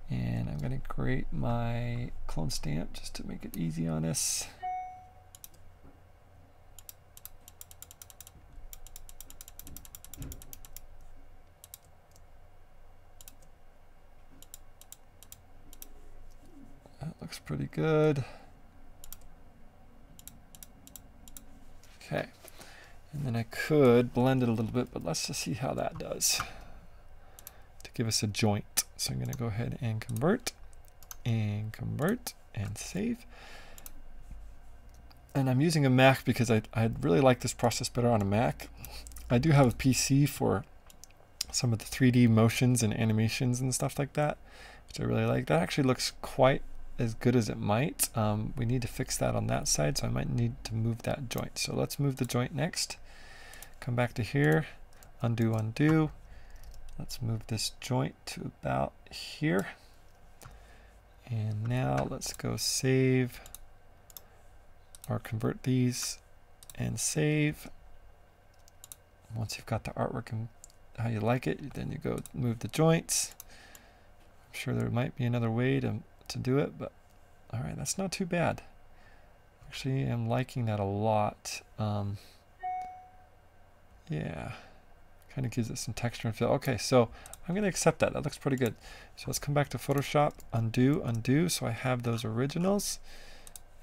and I'm going to create my clone stamp just to make it easy on us. That looks pretty good. Okay. And then I could blend it a little bit, but let's just see how that does to give us a joint. So I'm going to go ahead and convert and save. And I'm using a Mac because I really like this process better on a Mac. I do have a PC for some of the 3D motions and animations and stuff like that, which I really like. That actually looks quite as good as it might. We need to fix that on that side, so I might need to move that joint. So let's move the joint next. Come back to here, undo, undo. Let's move this joint to about here. And now let's go save or convert these and save. Once you've got the artwork and how you like it, then you go move the joints. I'm sure there might be another way to do it, but all right, that's not too bad. Actually, I'm liking that a lot. Yeah, kind of gives it some texture and feel. Okay, so I'm going to accept that. That looks pretty good. So let's come back to Photoshop, undo, undo. So I have those originals,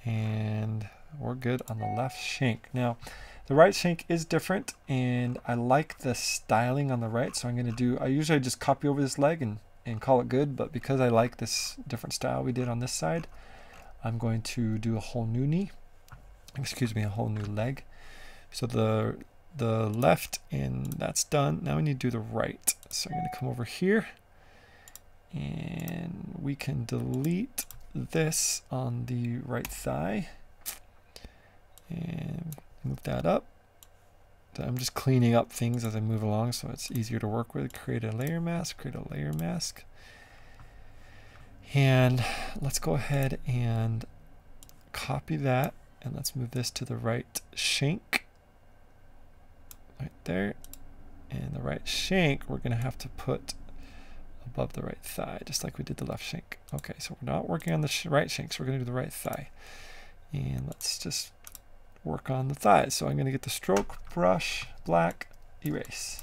and we're good on the left shank. Now, the right shank is different, and I like the styling on the right. So I'm going to do, I usually just copy over this leg and call it good, but because I like this different style we did on this side, I'm going to do a whole new knee. Excuse me, a whole new leg. So the left, and that's done. Now we need to do the right. So I'm going to come over here, and we can delete this on the right thigh and move that up. So I'm just cleaning up things as I move along so it's easier to work with. Create a layer mask, create a layer mask. And let's go ahead and copy that, and let's move this to the right shank. Right there. And the right shank we're going to have to put above the right thigh, just like we did the left shank. Okay, so we're not working on the right shank, so we're going to do the right thigh. And let's just work on the thighs. So I'm going to get the stroke, brush, black, erase.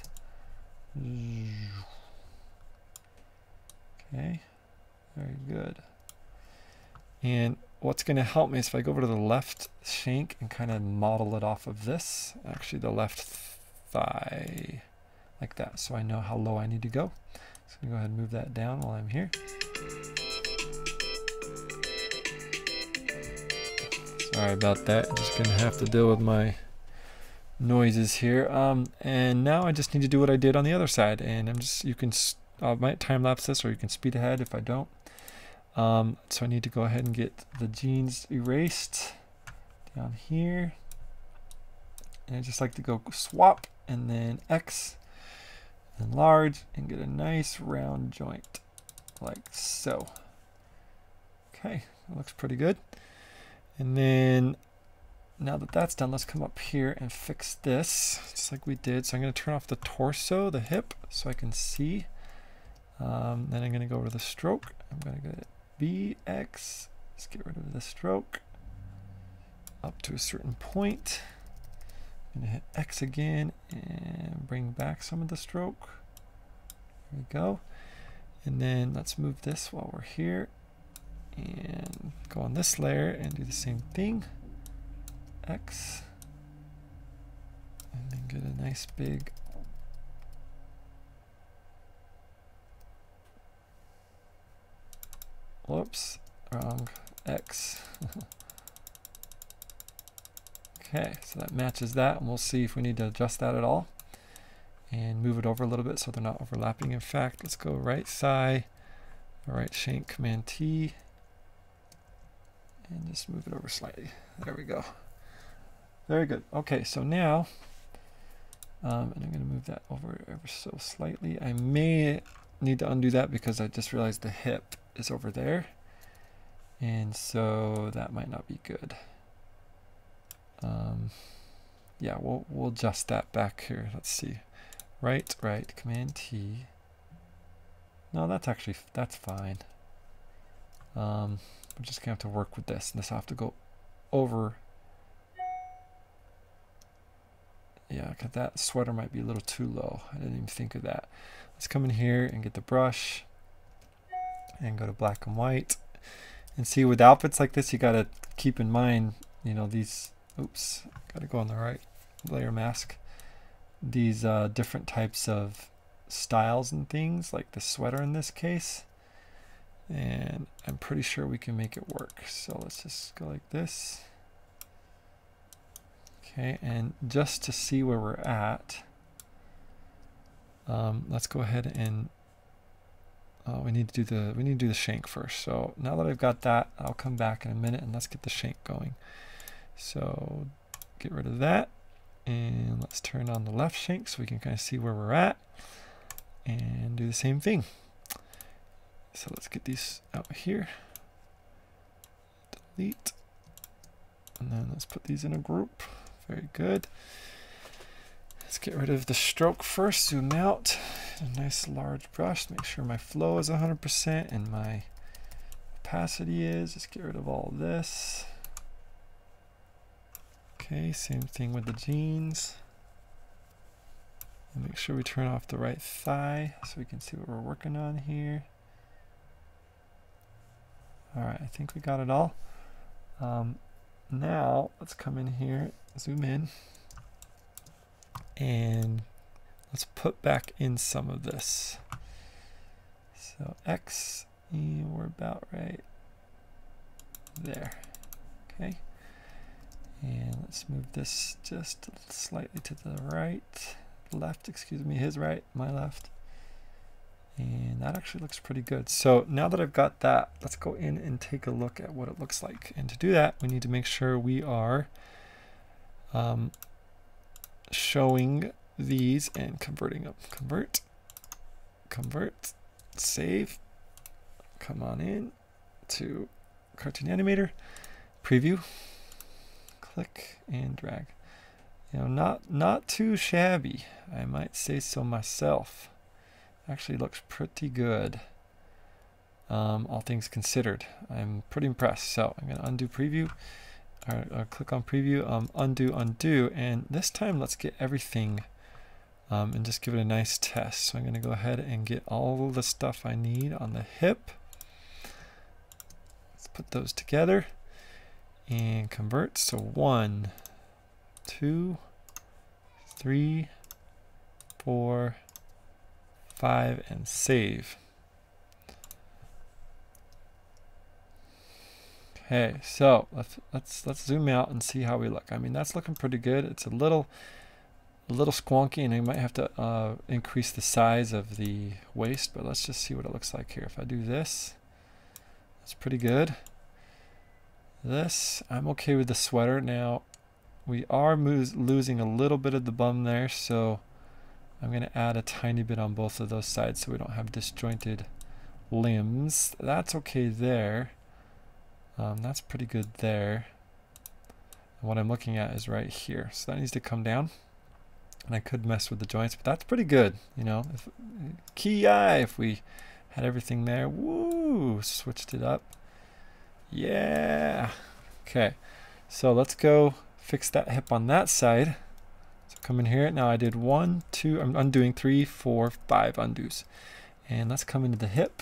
Okay, very good. And what's going to help me is if I go over to the left shank and kind of model it off of this, actually the left thigh, like that, so I know how low I need to go. So I'm going to go ahead and move that down while I'm here. Sorry about that. I'm just going to have to deal with my noises here. And now I just need to do what I did on the other side. And I'm just, you can, I might time lapse this, or you can speed ahead if I don't. So I need to go ahead and get the jeans erased down here. And I just like to go swap and then X, enlarge, and get a nice round joint like so. Okay, that looks pretty good. And then now that that's done, let's come up here and fix this just like we did. So I'm going to turn off the torso, the hip, so I can see. Then I'm going to go over to the stroke. I'm going to go to BX. Let's get rid of the stroke up to a certain point. I'm going to hit X again and bring back some of the stroke. There we go. And then let's move this while we're here and go on this layer and do the same thing. X. And then get a nice big whoops, wrong X. Okay, so that matches that, and we'll see if we need to adjust that at all and move it over a little bit so they're not overlapping. In fact, let's go right thigh, right shank, Command T, and just move it over slightly. There we go. Very good. Okay, so now, and I'm going to move that over ever so slightly. I may need to undo that because I just realized the hip is over there, and so that might not be good. Yeah, we'll adjust that back here. Let's see. Right, Command T. No, that's fine. We're just gonna have to work with this, and this will have to go over. Yeah, because that sweater might be a little too low. I didn't even think of that. Let's come in here and get the brush and go to black and white. And see, with outfits like this, you gotta keep in mind, you know, these, oops, gotta go on the right layer mask. These different types of styles and things, like the sweater in this case. And I'm pretty sure we can make it work. So let's just go like this. Okay, and just to see where we're at, let's go ahead and we need to do the shank first. So now that I've got that, I'll come back in a minute and let's get the shank going. So get rid of that, and let's turn on the left shank so we can kind of see where we're at, and do the same thing. So let's get these out here, delete, and then let's put these in a group. Very good. Let's get rid of the stroke first, zoom out. A nice large brush, make sure my flow is 100% and my opacity is. Let's get rid of all this. Okay, same thing with the jeans. And make sure we turn off the right thigh so we can see what we're working on here. Alright, I think we got it all. Now, let's come in here, zoom in, and let's put back in some of this. So X, we're about right there. Okay. And let's move this just slightly to the right, left, excuse me, his right, my left. And that actually looks pretty good. So now that I've got that, let's go in and take a look at what it looks like. And to do that, we need to make sure we are showing these and converting them. Convert, convert, save, come on in to Cartoon Animator, preview, click and drag. You know, not too shabby, I might say so myself. Actually looks pretty good, all things considered. I'm pretty impressed. So I'm going to undo preview, or click on preview, undo, and this time let's get everything and just give it a nice test. So I'm going to go ahead and get all the stuff I need on the hip. Let's put those together and convert. So 1, 2, 3, 4, 5, and save. Okay, so let's zoom out and see how we look. I mean, that's looking pretty good. It's a little squonky, and I might have to increase the size of the waist, but let's just see what it looks like here. If I do this, that's pretty good. This, I'm okay with the sweater. Now, we are losing a little bit of the bum there, so I'm going to add a tiny bit on both of those sides so we don't have disjointed limbs. That's okay there. That's pretty good there. And what I'm looking at is right here. So that needs to come down. And I could mess with the joints, but that's pretty good. You know, key eye if we had everything there. Woo! Switched it up. Yeah! Okay. So let's go fix that hip on that side. Come in here. Now I did 1, 2, I'm undoing 3, 4, 5 undos. And let's come into the hip.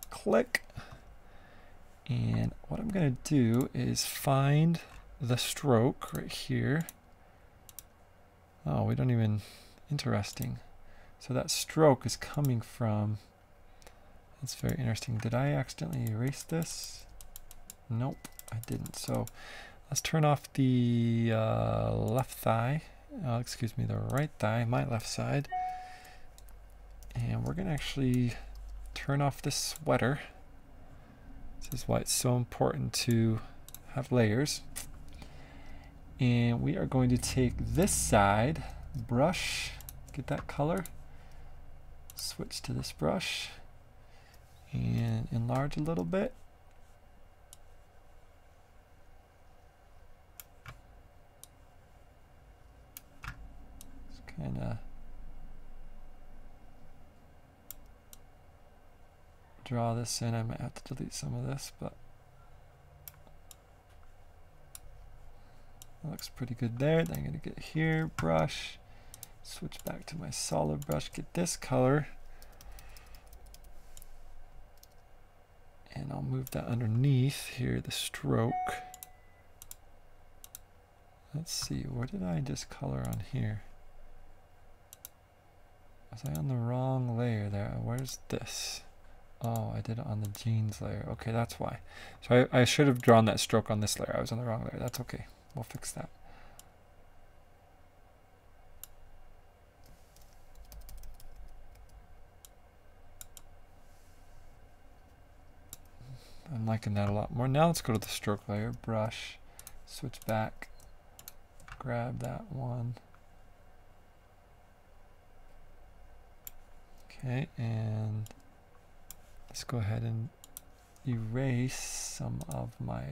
Click. And what I'm going to do is find the stroke right here. Oh, we don't even, interesting. So that stroke is coming from, that's very interesting. Did I accidentally erase this? Nope, I didn't. So let's turn off the left thigh, excuse me, the right thigh, my left side. And we're going to actually turn off this sweater. This is why it's so important to have layers. And we are going to take this side, brush, get that color, switch to this brush, and enlarge a little bit. Kind of draw this in. I might have to delete some of this, but that looks pretty good there. Then I'm going to get here, brush, switch back to my solid brush, get this color, and I'll move that underneath here, the stroke. Let's see, where did I just color on here? Was I on the wrong layer there? Where's this? Oh, I did it on the jeans layer. Okay, that's why. So I should have drawn that stroke on this layer. I was on the wrong layer. That's okay. We'll fix that. I'm liking that a lot more. Now let's go to the stroke layer. Brush. Switch back. Grab that one. Okay, and let's go ahead and erase some of my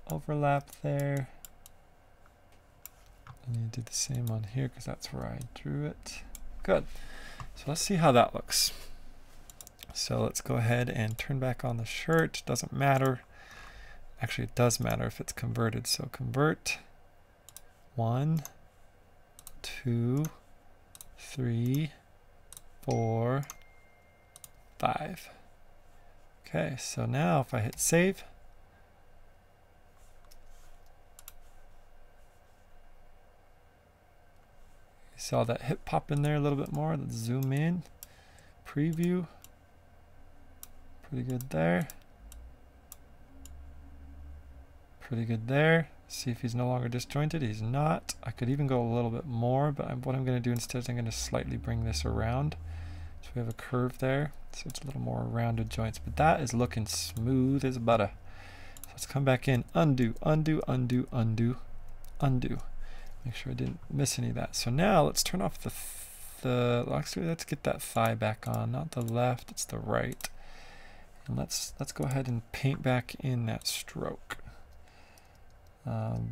overlap there. I need to do the same on here because that's where I drew it. Good. So let's see how that looks. So let's go ahead and turn back on the shirt. Doesn't matter. Actually, it does matter if it's converted. So convert 1, 2, 3, 4, 5. Okay, so now if I hit save, you saw that hip pop in there a little bit more. Let's zoom in, preview. Pretty good there. Pretty good there. See if he's no longer disjointed. He's not. I could even go a little bit more, but what I'm going to do instead is I'm going to slightly bring this around. So we have a curve there. So it's a little more rounded joints, but that is looking smooth as butter. So let's come back in. Undo, undo, undo, undo, undo. Make sure I didn't miss any of that. So now let's turn off actually let's get that thigh back on. Not the left, it's the right. And let's go ahead and paint back in that stroke.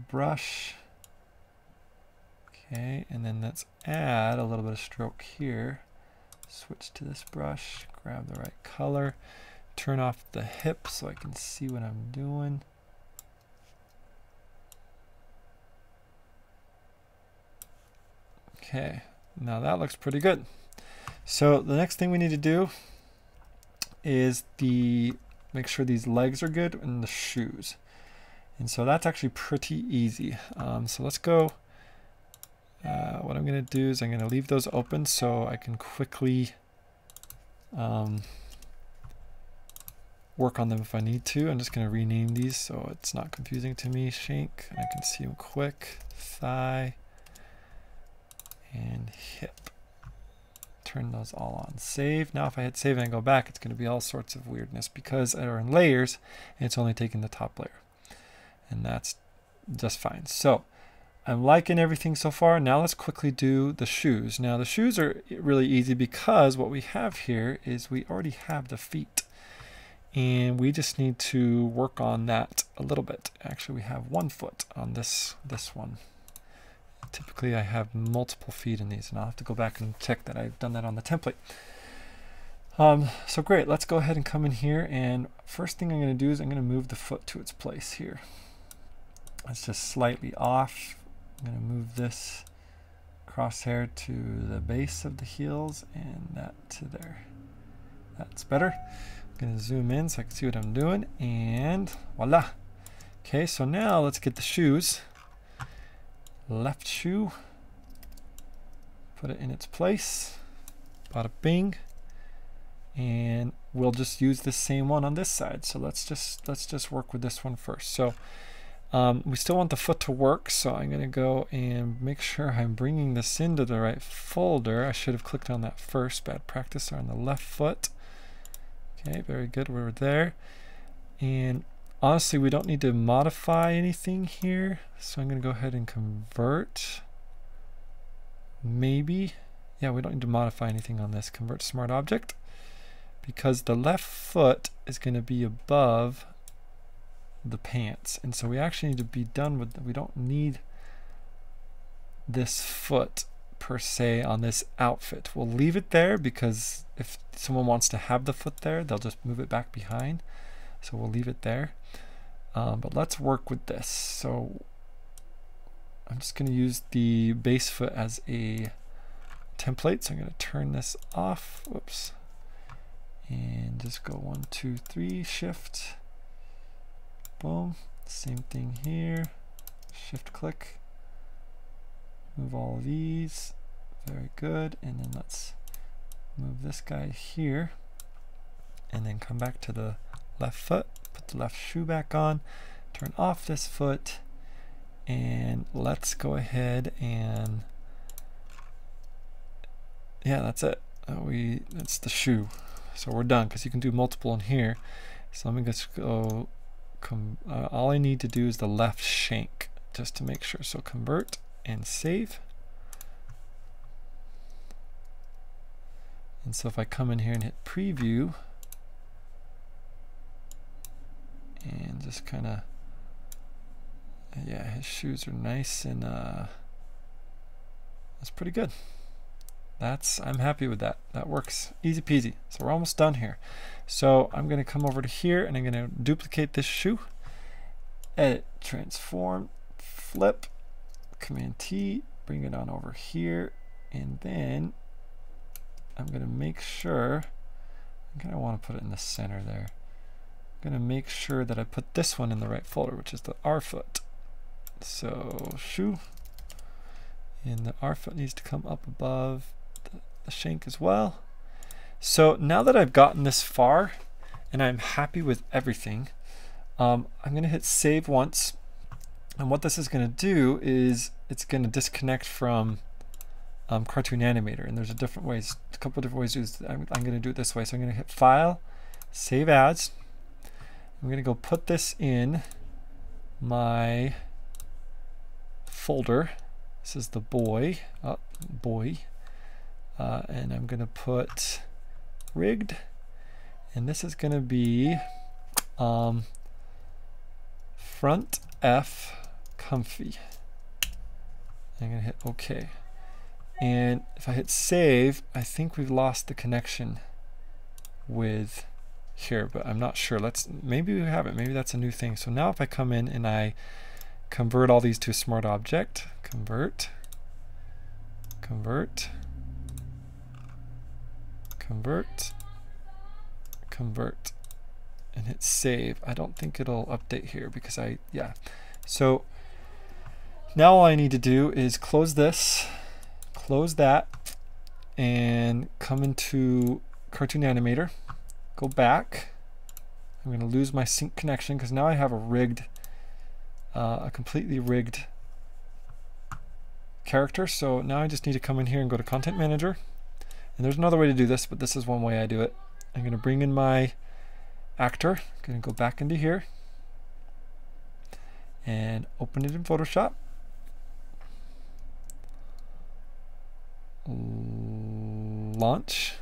Brush. Okay, and then let's add a little bit of stroke here. Switch to this brush, grab the right color, turn off the hip so I can see what I'm doing. Okay, now that looks pretty good. So the next thing we need to do is make sure these legs are good and the shoes. And so that's actually pretty easy. So let's go. What I'm going to do is I'm going to leave those open so I can quickly work on them if I need to. I'm just going to rename these so it's not confusing to me. Shank, and I can see them quick. Thigh and hip. Turn those all on. Save. Now if I hit save and I go back, it's going to be all sorts of weirdness because they're in layers and it's only taking the top layer. And that's just fine. So I'm liking everything so far. Now let's quickly do the shoes. Now the shoes are really easy because what we have here is we already have the feet. And we just need to work on that a little bit. Actually, we have 1 foot on this one. Typically I have multiple feet in these, and I'll have to go back and check that I've done that on the template. So great, let's go ahead and come in here, and first thing I'm going to do is I'm going to move the foot to its place here. It's just slightly off. I'm going to move this crosshair to the base of the heels and that to there. That's better. I'm going to zoom in so I can see what I'm doing, and voila. Okay, so now let's get the shoes. Left shoe. Put it in its place. Bada bing. And we'll just use the same one on this side. So let's just work with this one first. So we still want the foot to work, so I'm going to go and make sure I'm bringing this into the right folder. I should have clicked on that first. Bad practice. On the left foot. Okay, very good. We're there. And honestly, we don't need to modify anything here. So I'm going to go ahead and convert. Maybe. Yeah, we don't need to modify anything on this. Convert smart object. Because the left foot is going to be above the pants, and so we actually need to be done with, we don't need this foot per se on this outfit. We'll leave it there because if someone wants to have the foot there, they'll just move it back behind, so we'll leave it there. But let's work with this. So I'm just going to use the base foot as a template, so I'm going to turn this off. Whoops. And just go 1, 2, 3, shift. Boom. Same thing here. Shift click. Move all of these. Very good. And then let's move this guy here. And then come back to the left foot. Put the left shoe back on. Turn off this foot. And let's go ahead and yeah, that's it. That's the shoe. So we're done because you can do multiple in here. So let me just go. All I need to do is the left shank just to make sure. So convert and save. And so if I come in here and hit preview and just kind of, yeah, his shoes are nice and That's pretty good. I'm happy with that. That works easy peasy. So we're almost done here. So I'm going to come over to here and I'm going to duplicate this shoe. Edit, transform, flip, Command T, bring it on over here, and then I'm going to make sure, I'm going to want to put it in the center there. I'm going to make sure that I put this one in the right folder, which is the R foot. So shoe, and the R foot needs to come up above the shank as well. So now that I've gotten this far and I'm happy with everything, I'm going to hit save once, and what this is going to do is it's going to disconnect from Cartoon Animator, and there's a couple of different ways to do this. I'm going to do it this way. So I'm going to hit File, Save As. I'm going to go put this in my folder. This is the boy, and I'm going to put rigged, and this is going to be front F comfy. I'm going to hit OK. And if I hit save, I think we've lost the connection with here, but I'm not sure. Maybe we haven't. Maybe that's a new thing. So now if I come in and I convert all these to a smart object, convert, convert, convert, convert, and hit save, I don't think it'll update here because So now all I need to do is close this, close that, and come into Cartoon Animator, go back. I'm going to lose my sync connection because now I have a completely rigged character. So now I just need to come in here and go to Content Manager. And there's another way to do this, but this is one way I do it. I'm going to bring in my actor. I'm going to go back into here and open it in Photoshop. Launch.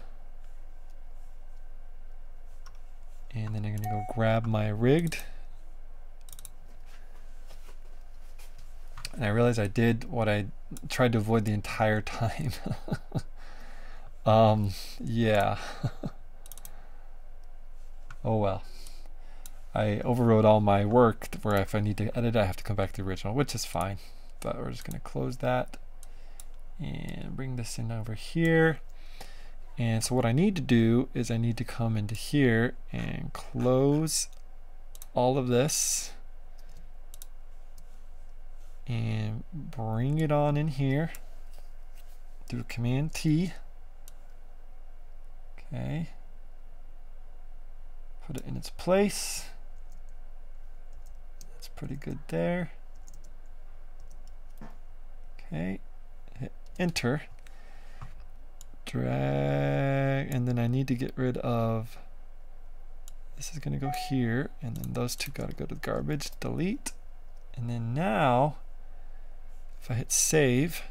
And then I'm going to go grab my rigged. And I realized I did what I tried to avoid the entire time. Yeah. Oh well. I overrode all my work where if I need to edit, I have to come back to the original, which is fine. But we're just going to close that and bring this in over here. And so what I need to do is I need to come into here and close all of this and bring it on in here. Do Command T. Okay. Put it in its place. That's pretty good there. Okay. Hit Enter. Drag, and then I need to get rid of, this is going to go here, and then those two got to go to the garbage, delete. And then now, if I hit save,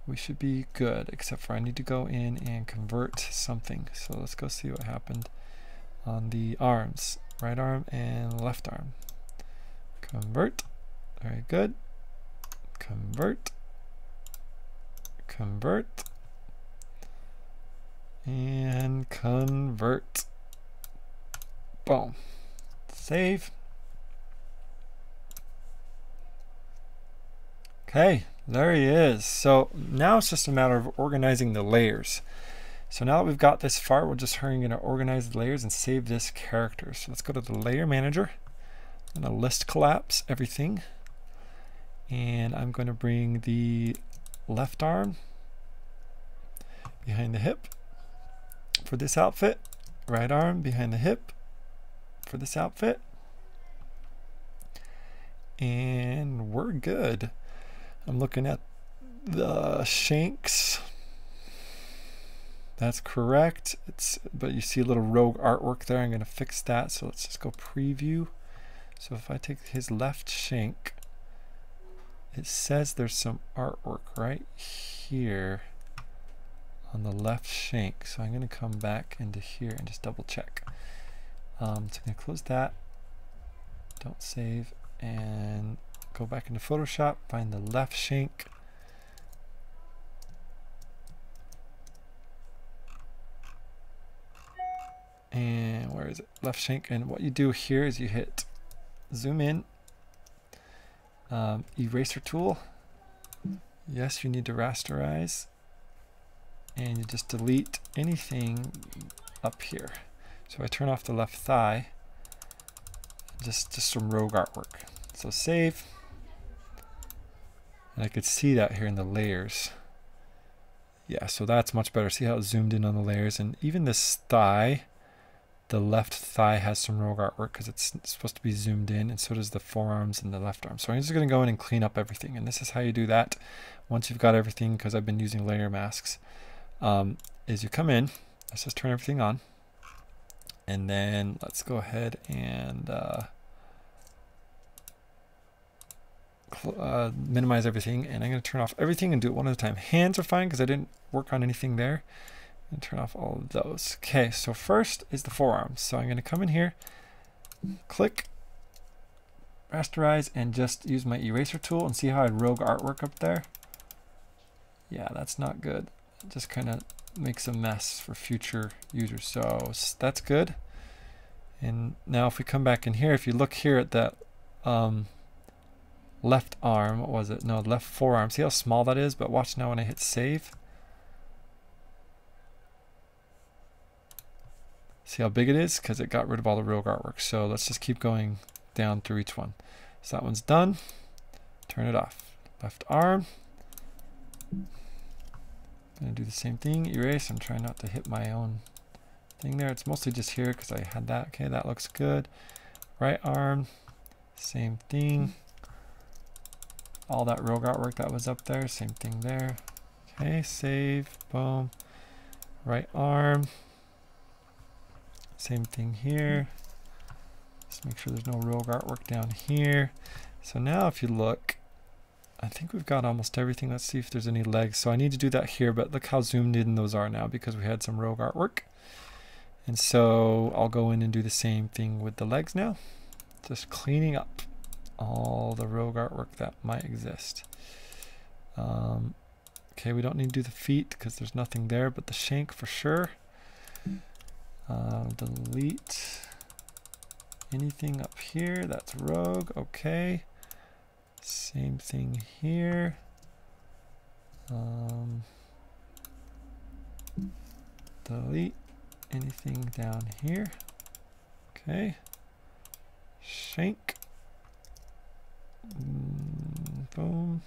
we should be good, except for I need to go in and convert something. So let's go see what happened on the arms, right arm and left arm. Convert, very good. Convert, convert, and convert. Boom. Save. Okay, there he is. So now it's just a matter of organizing the layers. So now that we've got this far, we're just going to organize the layers and save this character. So let's go to the Layer Manager. I'm going to list collapse everything. And I'm going to bring the left arm behind the hip for this outfit, right arm behind the hip for this outfit, and we're good. I'm looking at the shanks. That's correct. But you see a little rogue artwork there. I'm going to fix that. So let's just go preview. So if I take his left shank, it says there's some artwork right here on the left shank. So I'm going to come back into here and just double check. So I'm going to close that. Don't save. And go back into Photoshop, find the left shank. And where is it? Left shank. And what you do here is you hit zoom in, eraser tool. Yes, you need to rasterize. And you just delete anything up here. So I turn off the left thigh. Just some rogue artwork. So save. And I could see that here in the layers. Yeah, so that's much better. See how it zoomed in on the layers? And even this thigh, the left thigh has some rogue artwork because it's supposed to be zoomed in, and so does the forearms and the left arm. So I'm just going to go in and clean up everything. And this is how you do that once you've got everything, because I've been using layer masks. Is you come in, let's just turn everything on. And then let's go ahead and minimize everything, and I'm going to turn off everything and do it one at a time. Hands are fine because I didn't work on anything there. And turn off all of those. Okay, so first is the forearms. So I'm going to come in here, click, rasterize, and just use my eraser tool and see how I rogue artwork up there. Yeah, that's not good. It just kind of makes a mess for future users. So that's good. And now if we come back in here, if you look here at that left arm, what was it? No, left forearm. See how small that is? But watch now when I hit save. See how big it is? Because it got rid of all the rogue artwork. So let's just keep going down through each one. So that one's done. Turn it off. Left arm. Gonna do the same thing. Erase. I'm trying not to hit my own thing there. It's mostly just here because I had that. Okay, that looks good. Right arm. Same thing. All that rogue artwork that was up there. Same thing there. Okay, save. Boom. Right arm. Same thing here. Just make sure there's no rogue artwork down here. So now if you look, I think we've got almost everything. Let's see if there's any legs. So I need to do that here, but look how zoomed in those are now because we had some rogue artwork. And so I'll go in and do the same thing with the legs now. Just cleaning up all the rogue artwork that might exist. Okay, we don't need to do the feet because there's nothing there, but the shank for sure. Delete anything up here that's rogue. Okay, same thing here. Delete anything down here. Okay, shank. Boom.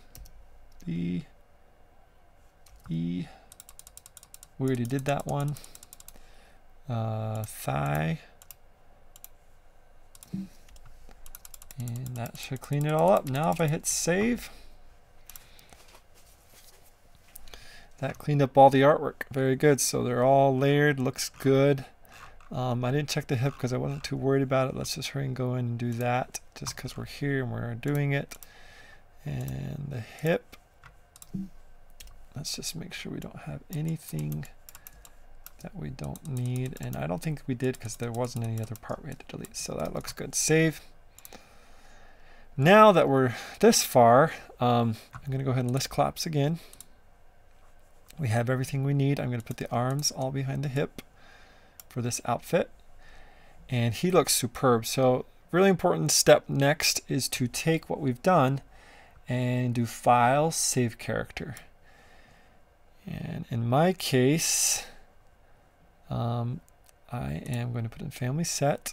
B. E. We already did that one. Thigh. And that should clean it all up. Now if I hit save, that cleaned up all the artwork. Very good. So they're all layered. Looks good. I didn't check the hip because I wasn't too worried about it. Let's just hurry and go in and do that just because we're here and we're doing it. And the hip. Let's just make sure we don't have anything that we don't need. And I don't think we did because there wasn't any other part we had to delete. So that looks good. Save. Now that we're this far, I'm going to go ahead and list claps again. We have everything we need. I'm going to put the arms all behind the hip for this outfit. And he looks superb. So really important step next is to take what we've done and do File, Save Character. And in my case, I am going to put in Family Set,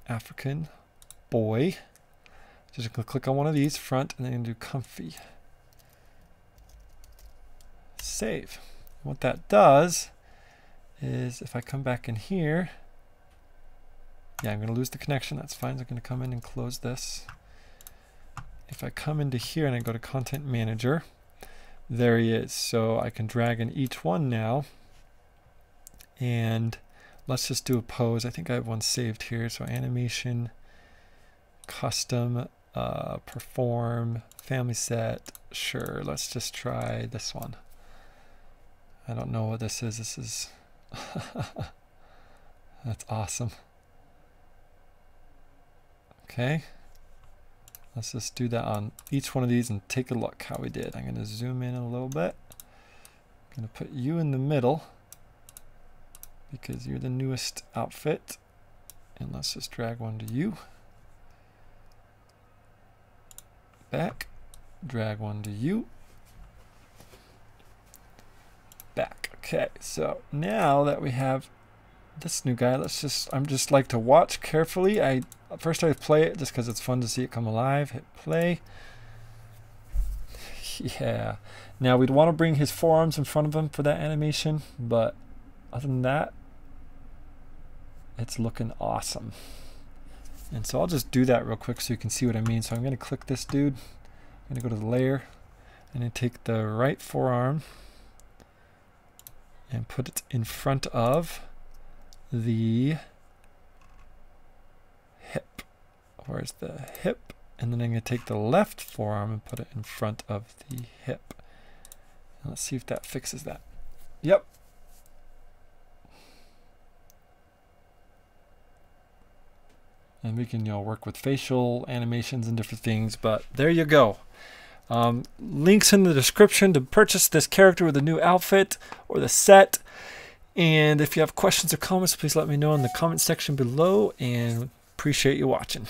African Boy. Just going to click on one of these, front, and then do Comfy. Save. What that does is if I come back in here, yeah, I'm going to lose the connection. That's fine. I'm going to come in and close this. If I come into here and I go to Content Manager, there he is. So I can drag in each one now. And let's just do a pose. I think I have one saved here. So animation, custom, perform, family set. Sure, let's just try this one. I don't know what this is. This is that's awesome. Okay. Let's just do that on each one of these and take a look how we did. I'm going to zoom in a little bit. I'm going to put you in the middle because you're the newest outfit. And let's just drag one to you. Back. Drag one to you. Back. Okay, so now that we have this new guy, I'm just like to watch carefully. First I play it just because it's fun to see it come alive. Hit play. Yeah. Now we'd want to bring his forearms in front of him for that animation, but other than that, it's looking awesome. And so I'll just do that real quick so you can see what I mean. So I'm going to click this dude. I'm going to go to the layer and then take the right forearm and put it in front of the hip. Where's the hip? And then I'm going to take the left forearm and put it in front of the hip. And let's see if that fixes that. Yep. And we can, work with facial animations and different things, but there you go. Links in the description to purchase this character with a new outfit or the set. And if you have questions or comments, please let me know in the comment section below, and appreciate you watching.